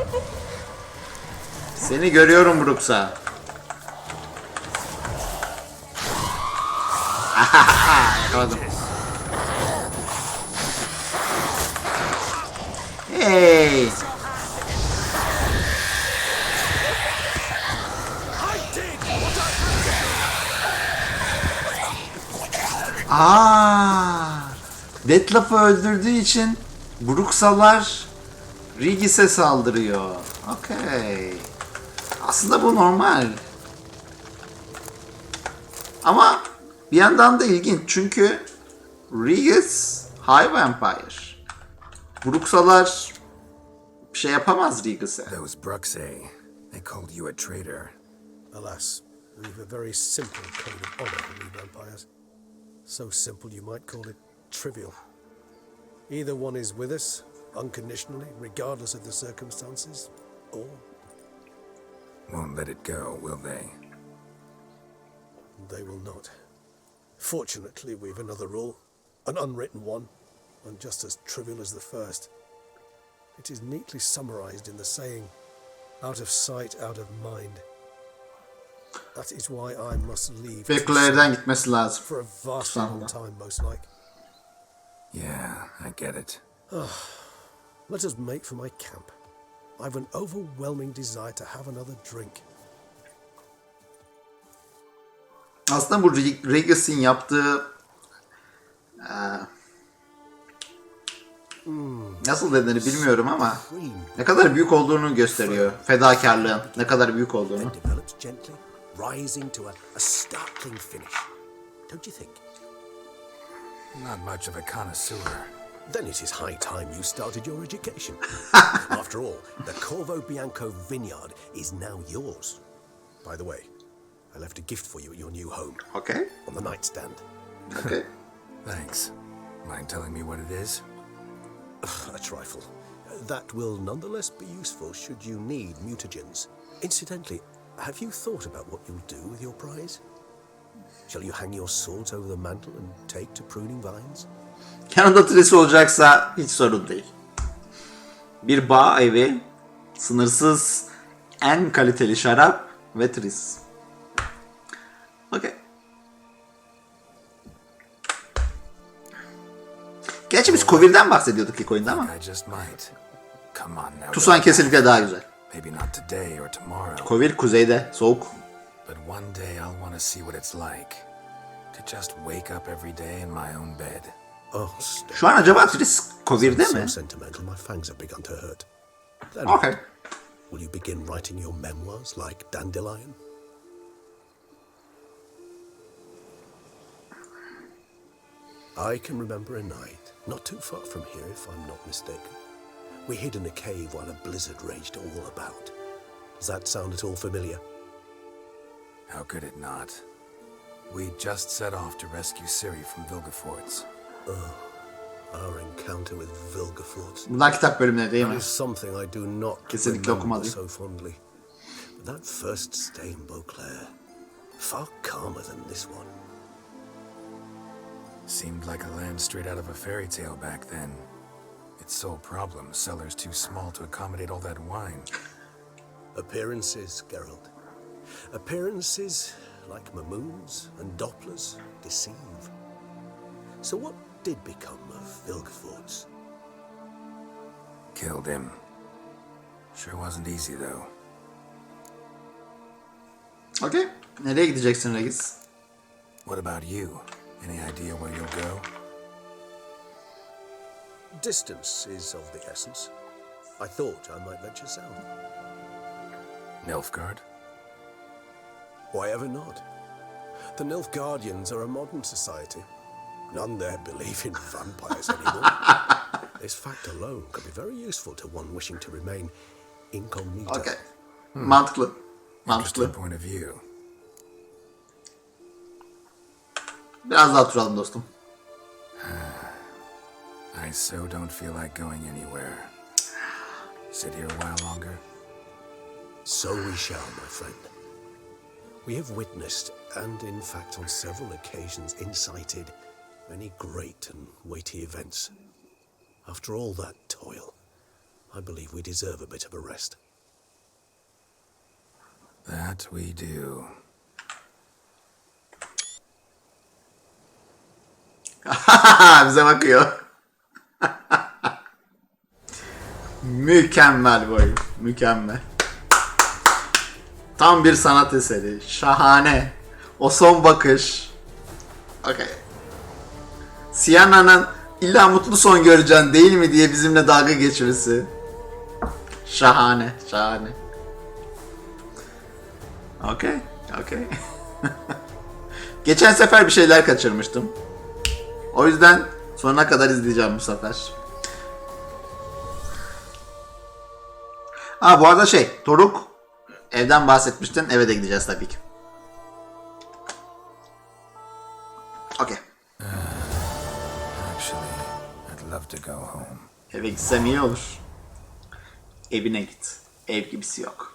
Seni görüyorum Bruxa. Yakaladım. Hey. Detlef'ı öldürdüğü için Bruxalar Regis'e saldırıyor. Okay. Aslında bu normal. Ama bir yandan da ilginç çünkü Regis High Vampire. Bruxalar bir şey yapamaz Regis'e. Those Bruxae, they called you a traitor. Alas, we've a very simple code of honor, we vampires. So simple you might call it trivial. Either one is with us, unconditionally, regardless of the circumstances, or... Won't let it go, will they? They will not. Fortunately, we've another rule, an unwritten one, and just as trivial as the first. It is neatly summarized in the saying, out of sight, out of mind. That is why I must leave Beklerden gitmesi lazım. for a vast long time, most like. Yeah, I get it. Let us make for my camp. I've an overwhelming desire to have another drink. Aslında bu Regis'in yaptığı nasıl denir bilmiyorum ama ne kadar büyük olduğunu gösteriyor. Fedakarlığın ne kadar büyük olduğunu. Develops gently, rising to a startling finish. Don't you think? Not much of a connoisseur. Then it is high time you started your education. After all, the Corvo Bianco vineyard is now yours. By the way, I left a gift for you at your new home. Okay. On the nightstand. Okay. Thanks. Mind telling me what it is? A trifle. That will nonetheless be useful should you need mutagens. Incidentally, have you thought about what you'll do with your prize? Shall you hang your swords over the mantle and take to pruning vines? Yanında trisi olacaksa hiç sorun değil. Bir bağ evi, sınırsız en kaliteli şarap ve tris. Okay. Gerçi biz Covil'den bahsediyorduk ilk oyunda ama. I just might. Come on now. Tucson kesinlikle daha güzel. Maybe not today or tomorrow. Covil kuzeyde, soğuk. But one day I'll want to see what it's like to just wake up every day in my own bed. Oh, stop. Şu an acaba Tris Covil'de mi? So sentimental, my fangs have begun to hurt. Then, Okay. will you begin writing your memoirs like Dandelion? I can remember a night, not too far from here if I'm not mistaken. We hid in a cave while a blizzard raged all about. Does that sound at all familiar? How could it not? We just set off to rescue Ciri from Vilgefortz. Our encounter with Vilgefortz. Bunlar kitap bölümleri değil That mi? is something I do not Kesinlikle remember okumalıyım. so fondly. But that first stay in Beauclair, far calmer than this one. Seemed like a land straight out of a fairy tale back then. Its sole problem, cellars too small to accommodate all that wine. Appearances, Geralt. Appearances, like Mamoons and Dopplers, deceive. So what did become of Vilgefortz? Killed him. Sure wasn't easy though. Okay. Nereye gideceksin Regis? What about you? Any idea where you'll go? Distance is of the essence. I thought I might venture south. Nilfgaard? Why ever not? The Nilfgaardians are a modern society. None there believe in vampires anymore. This fact alone could be very useful to one wishing to remain incognito. Okay. Mantıklı. Mantıklı. Interesting point of view. Biraz daha oturalım dostum. I so don't feel like going anywhere. Sit here a while longer? So we shall, my friend. We have witnessed, and in fact on several occasions incited, many great and weighty events. After all that toil, I believe we deserve a bit of a rest. That we do. Bize bakıyor. Mükemmel bu oyun. Mükemmel. Tam bir sanat eseri. Şahane. O son bakış. Okay. Sienna'nın illa mutlu son göreceksin değil mi diye bizimle dalga geçmesi. Şahane. Şahane. Okay. Okay. Geçen sefer bir şeyler kaçırmıştım. O yüzden sonuna kadar izleyeceğim bu sefer. Bu arada Toruk evden bahsetmiştin. Eve de gideceğiz tabii ki. Okay. Actually, I'd love to go home. Eve gitsem iyi olur. Evine git. Ev gibisi yok.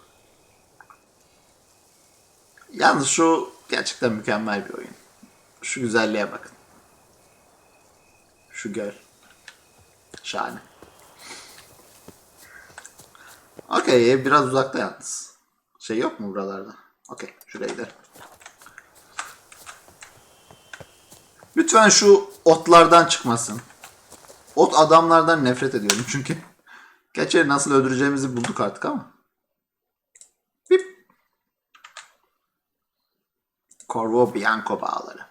Yalnız şu gerçekten mükemmel bir oyun. Şu güzelliğe bakın. Şu göl. Şahane. Okey, ev biraz uzakta yalnız. Yok mu buralarda? Okey, şuraya gidelim. Lütfen şu otlardan çıkmasın. Ot adamlardan nefret ediyorum çünkü. Gerçi nasıl öldüreceğimizi bulduk artık ama. Bip. Corvo Bianco bağları.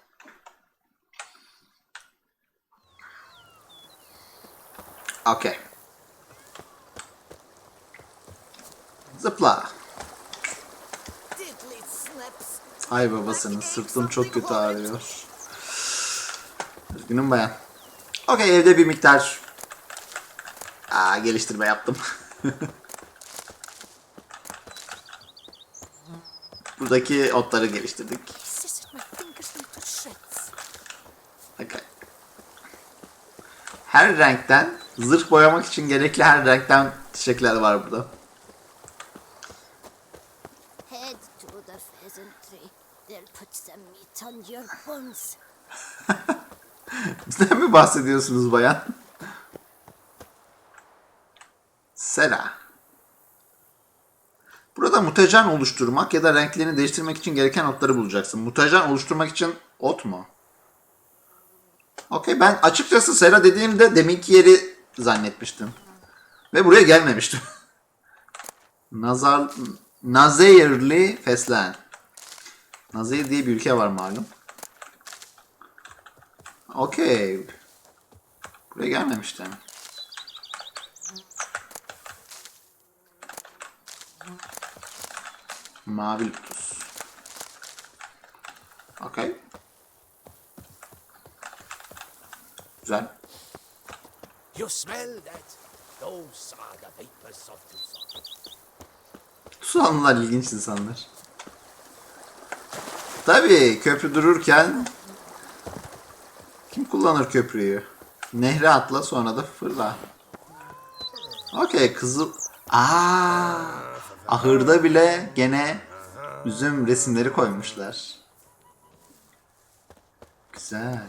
Okey. Zıpla. Ay babasının sırtım çok kötü ağrıyor. Üzgünüm bayan. Okey, evde bir miktar geliştirme yaptım. Buradaki otları geliştirdik. Okay. Her renkten zırh boyamak için gerekli her renkten çiçekler var burada. Head to the pheasant tree. They'll put some meat on your bones. Bizden mi bahsediyorsunuz bayan? Sera. Burada mutajen oluşturmak ya da renklerini değiştirmek için gereken otları bulacaksın. Mutajen oluşturmak için ot mu? Okey, ben açıkçası Sera dediğimde deminki yeri zannetmiştim. Ve buraya gelmemiştim. Nazirli Feslen. Nazir diye bir ülke var malum. Okey. Buraya gelmemiştim. Mavi lotus. Okey. Güzel. You smell that? Those are the vapors of Tucson. Tucsanlılar ilginç insanlar. Tabii köprü dururken kim kullanır köprüyü? Nehre atla sonra da fırla. Okey, kızıl. Ahırda bile gene üzüm resimleri koymuşlar. Güzel.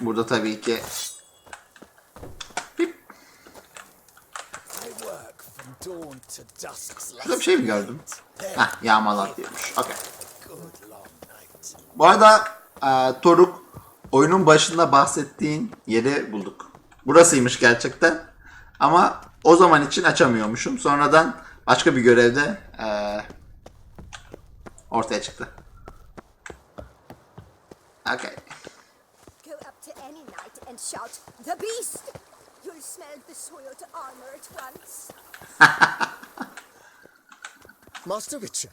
Burada tabii ki şurada bir şey mi gördüm? Yağmalat diyormuş. Okay. Bu arada Toruk oyunun başında bahsettiğin yeri bulduk. Burasıymış gerçekten. Ama o zaman için açamıyormuşum. Sonradan başka bir görevde ortaya çıktı. Okay. Go up to and shout, "The beast!" You'll smell the soiled armor at once. Master Witcher,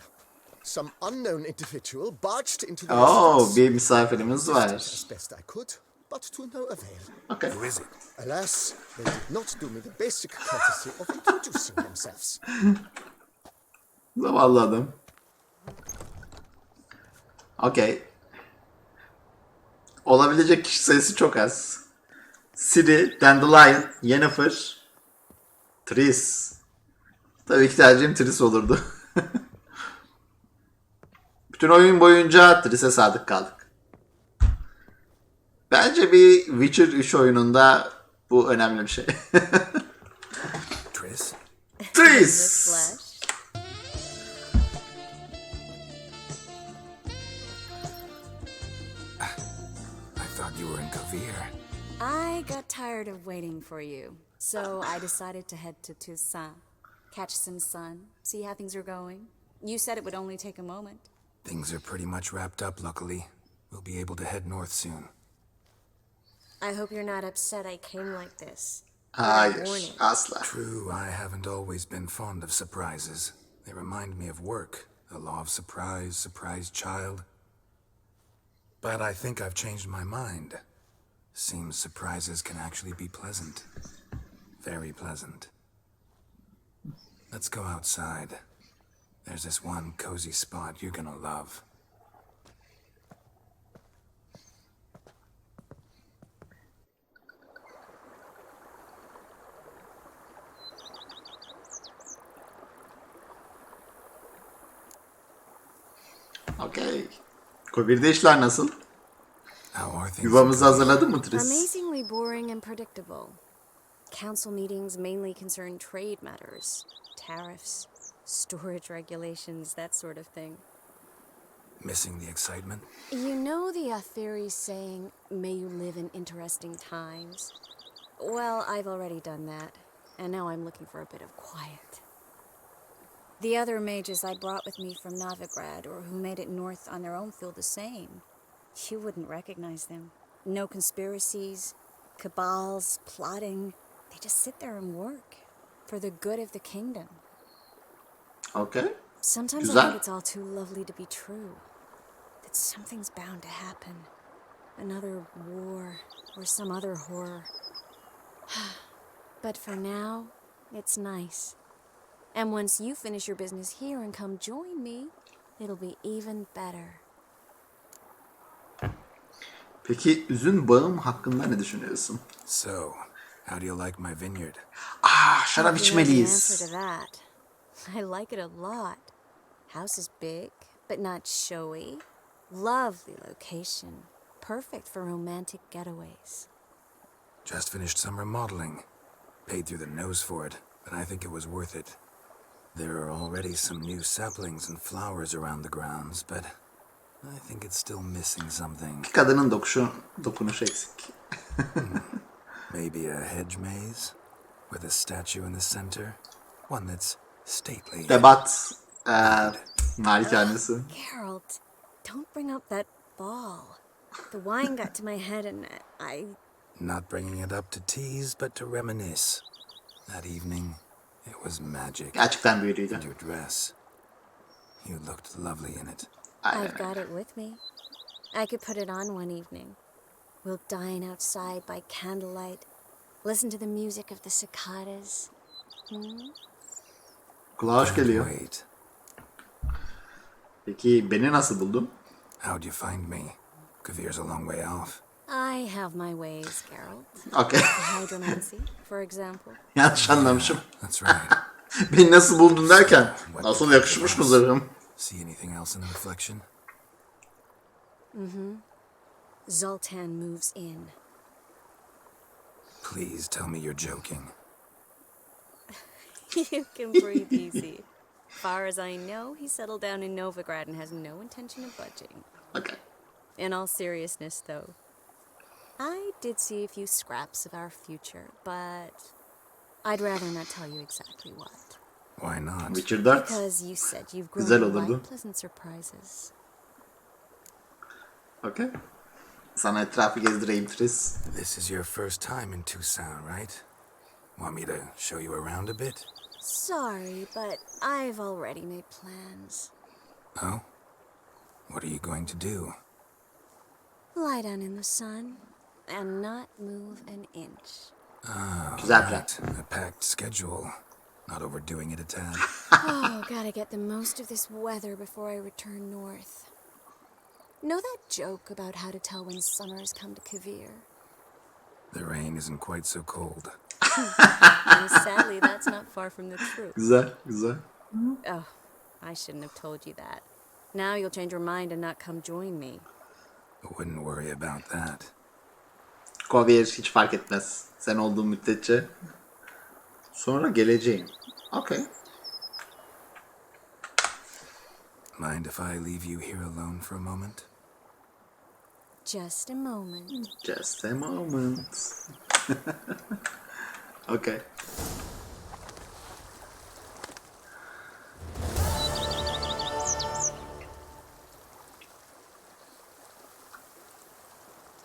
some unknown individual barged into the Oo, residence. bir misafirimiz Resisted var. as best I could, but to no avail. Okay. Who is it? Alas, they did not do me the basic courtesy of introducing themselves. Zavallı adam. Okay. Olabilecek kişi sayısı çok az. Ciri, Dandelion, Yennefer, Triss. Tabii ki tercihim Triss olurdu. Bütün oyun boyunca Triss'e sadık kaldık. Bence bir Witcher 3 oyununda bu önemli bir şey. Triss? Triss! I thought you were in Kavir. I got tired of waiting for you, so I decided to head to Toussaint, catch some sun, see how things are going. You said it would only take a moment. Things are pretty much wrapped up, luckily. We'll be able to head north soon. I hope you're not upset I came like this. Hayır, asla. True, I haven't always been fond of surprises. They remind me of work, the law of surprise, surprise child. But I think I've changed my mind. Seems surprises can actually be pleasant. Very pleasant. Let's go outside. There's this one cozy spot you're gonna love. Okay. Kobir'de işler nasıl? How are things? Yuvamızı hazırladın mı Triss? Amazingly boring and predictable. Council meetings mainly concern trade matters, tariffs, storage regulations, that sort of thing. Missing the excitement? You know the fairy saying, "May you live in interesting times"? Well, I've already done that, and now I'm looking for a bit of quiet. The other mages I brought with me from Novigrad or who made it north on their own feel the same. You wouldn't recognize them. No conspiracies, cabals, plotting. They just sit there and work for the good of the kingdom. Okay. Sometimes I Güzel. think it's all too lovely to be true. That something's bound to happen. Another war or some other horror. But for now, it's nice. And once you finish your business here and come join me, it'll be even better. Peki üzüm bağım hakkında ne düşünüyorsun? So, how do you like my vineyard? Şarap You know the içmeliyiz. answer to that. I like it a lot. House is big, but not showy. Lovely location. Perfect for romantic getaways. Just finished some remodeling. Paid through the nose for it, but I think it was worth it. There are already some new saplings and flowers around the grounds, but I think it's still missing something. Kadının dokunuşu eksik. Maybe a hedge maze with a statue in the center, one that's stately. Debat malikanesi. Geralt, don't bring up that ball. The wine got to my head and I... Not bringing it up to tease, but to reminisce. That evening, it was magic. Gerçekten büyülüydü. And your dress. You looked lovely in it. I've got it with me. I could put it on one evening. We'll dine outside by candlelight, listen to the music of the cicadas. Kulağa hoş geliyor. Wait, Peki beni nasıl buldun? how'd you find me? Kavir's a long way off. I have my ways, Geralt. Okay. Hydromancy, for example. Yanlış anlamışım. That's right. Beni nasıl buldun derken nasıl yakışmış mı zırhım? See anything else in the reflection? Zoltan moves in. Please tell me you're joking. You can breathe easy. Far as I know, he settled down in Novigrad and has no intention of budging. Okay. In all seriousness, though, I did see a few scraps of our future, but I'd rather not tell you exactly what. Why not? Witcher 4. Because you said you've grown Güzel to olurdu. like pleasant surprises. Okay. Sana etrafı gezdireyim Tris. This is your first time in Tucson, right? Want me to show you around a bit? Sorry, but I've already made plans. Oh? What are you going to do? Lie down in the sun and not move an inch. Ah, Güzel plan. right. A packed schedule. Not overdoing it a tad. Oh, gotta get the most of this weather before I return north. Know that joke about how to tell when summer has come to Kavir? The rain isn't quite so cold. And sadly, that's not far from the truth. Güzel, güzel. Oh, I shouldn't have told you that. Now you'll change your mind and not come join me. Wouldn't worry about that. Kovir hiç fark etmez. Sen olduğun müddetçe. Sonra geleceğim. Okay. Mind if I leave you here alone for a moment? Just a moment. Just a moment. Okay.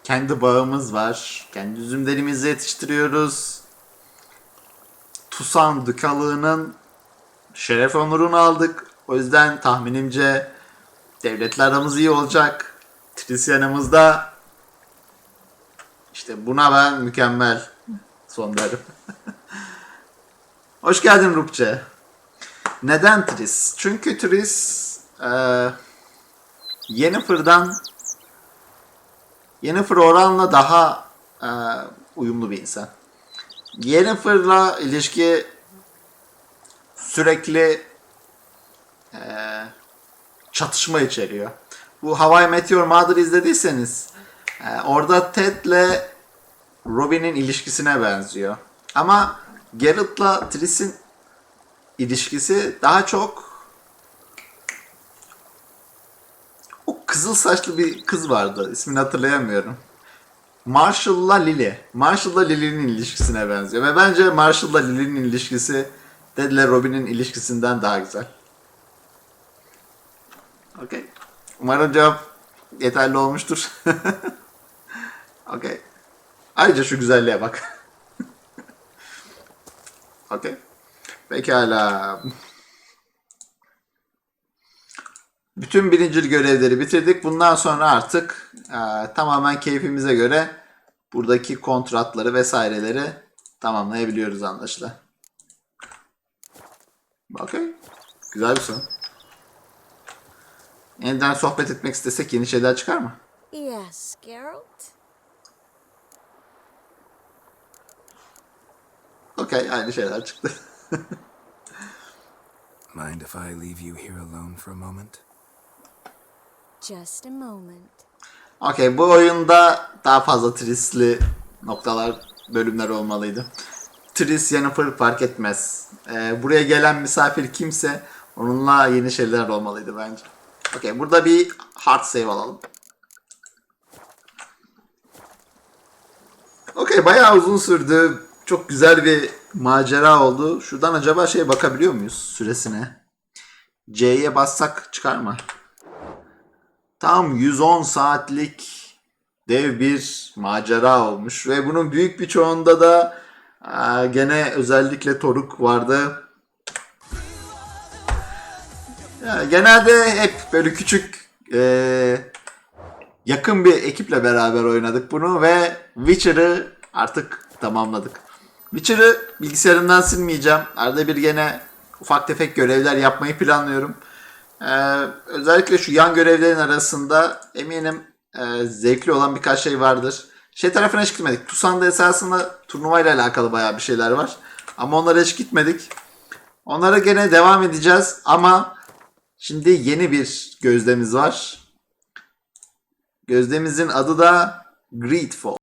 Kendi bağımız var. Kendi üzümlerimizi yetiştiriyoruz. Tucson Dükalığı'nın şeref onurunu aldık. O yüzden tahminimce devletle aramız iyi olacak. Tris yanımızda. İşte buna ben mükemmel son derim. Hoş geldin Rupçe. Neden Tris? Çünkü Tris Yennefer oranla daha uyumlu bir insan. Yennefer'la ilişki sürekli çatışma içeriyor. Bu How I Met Your Mother izlediyseniz orada Ted'le Robin'in ilişkisine benziyor. Ama Geralt'la Tris'in ilişkisi daha çok o kızıl saçlı bir kız vardı. İsmini hatırlayamıyorum. Marshall'la Lily. Marshall'la Lily'nin ilişkisine benziyor. Ve bence Marshall'la Lily'nin ilişkisi Ted'le Robin'in ilişkisinden daha güzel. Okay. Umarım cevap yeterli olmuştur. Okay. Ayrıca şu güzelliğe bak. Okay. Pekala. Bütün birincil görevleri bitirdik. Bundan sonra artık tamamen keyfimize göre buradaki kontratları vesaireleri tamamlayabiliyoruz anlaşılan. Okay. Güzel bir son. Yeniden sohbet etmek istesek yeni şeyler çıkar mı? Yes, Geralt? Okay, aynı şeyler çıktı. Mind if I leave you here alone for a moment? Just a moment. Okay, bu oyunda daha fazla Tris'li bölümler olmalıydı. Tris, Yennefer fark etmez. Buraya gelen misafir kimse onunla yeni şeyler olmalıydı bence. Okay, burada bir hard save alalım. Okay, bayağı uzun sürdü. Çok güzel bir macera oldu. Şuradan acaba bakabiliyor muyuz süresine? C'ye bassak çıkar mı? Tam 110 saatlik dev bir macera olmuş. Ve bunun büyük bir çoğunda da gene özellikle Toruk vardı. Genelde hep böyle küçük yakın bir ekiple beraber oynadık bunu ve Witcher'ı artık tamamladık. Witcher'ı bilgisayarımdan silmeyeceğim. Arada bir gene ufak tefek görevler yapmayı planlıyorum. Özellikle şu yan görevlerin arasında eminim zevkli olan birkaç şey vardır. Tarafına hiç gitmedik. Tucson'da esasında turnuvayla alakalı bayağı bir şeyler var. Ama onlara hiç gitmedik. Onlara gene devam edeceğiz ama şimdi yeni bir gözdemiz var. Gözdemizin adı da Greedfall.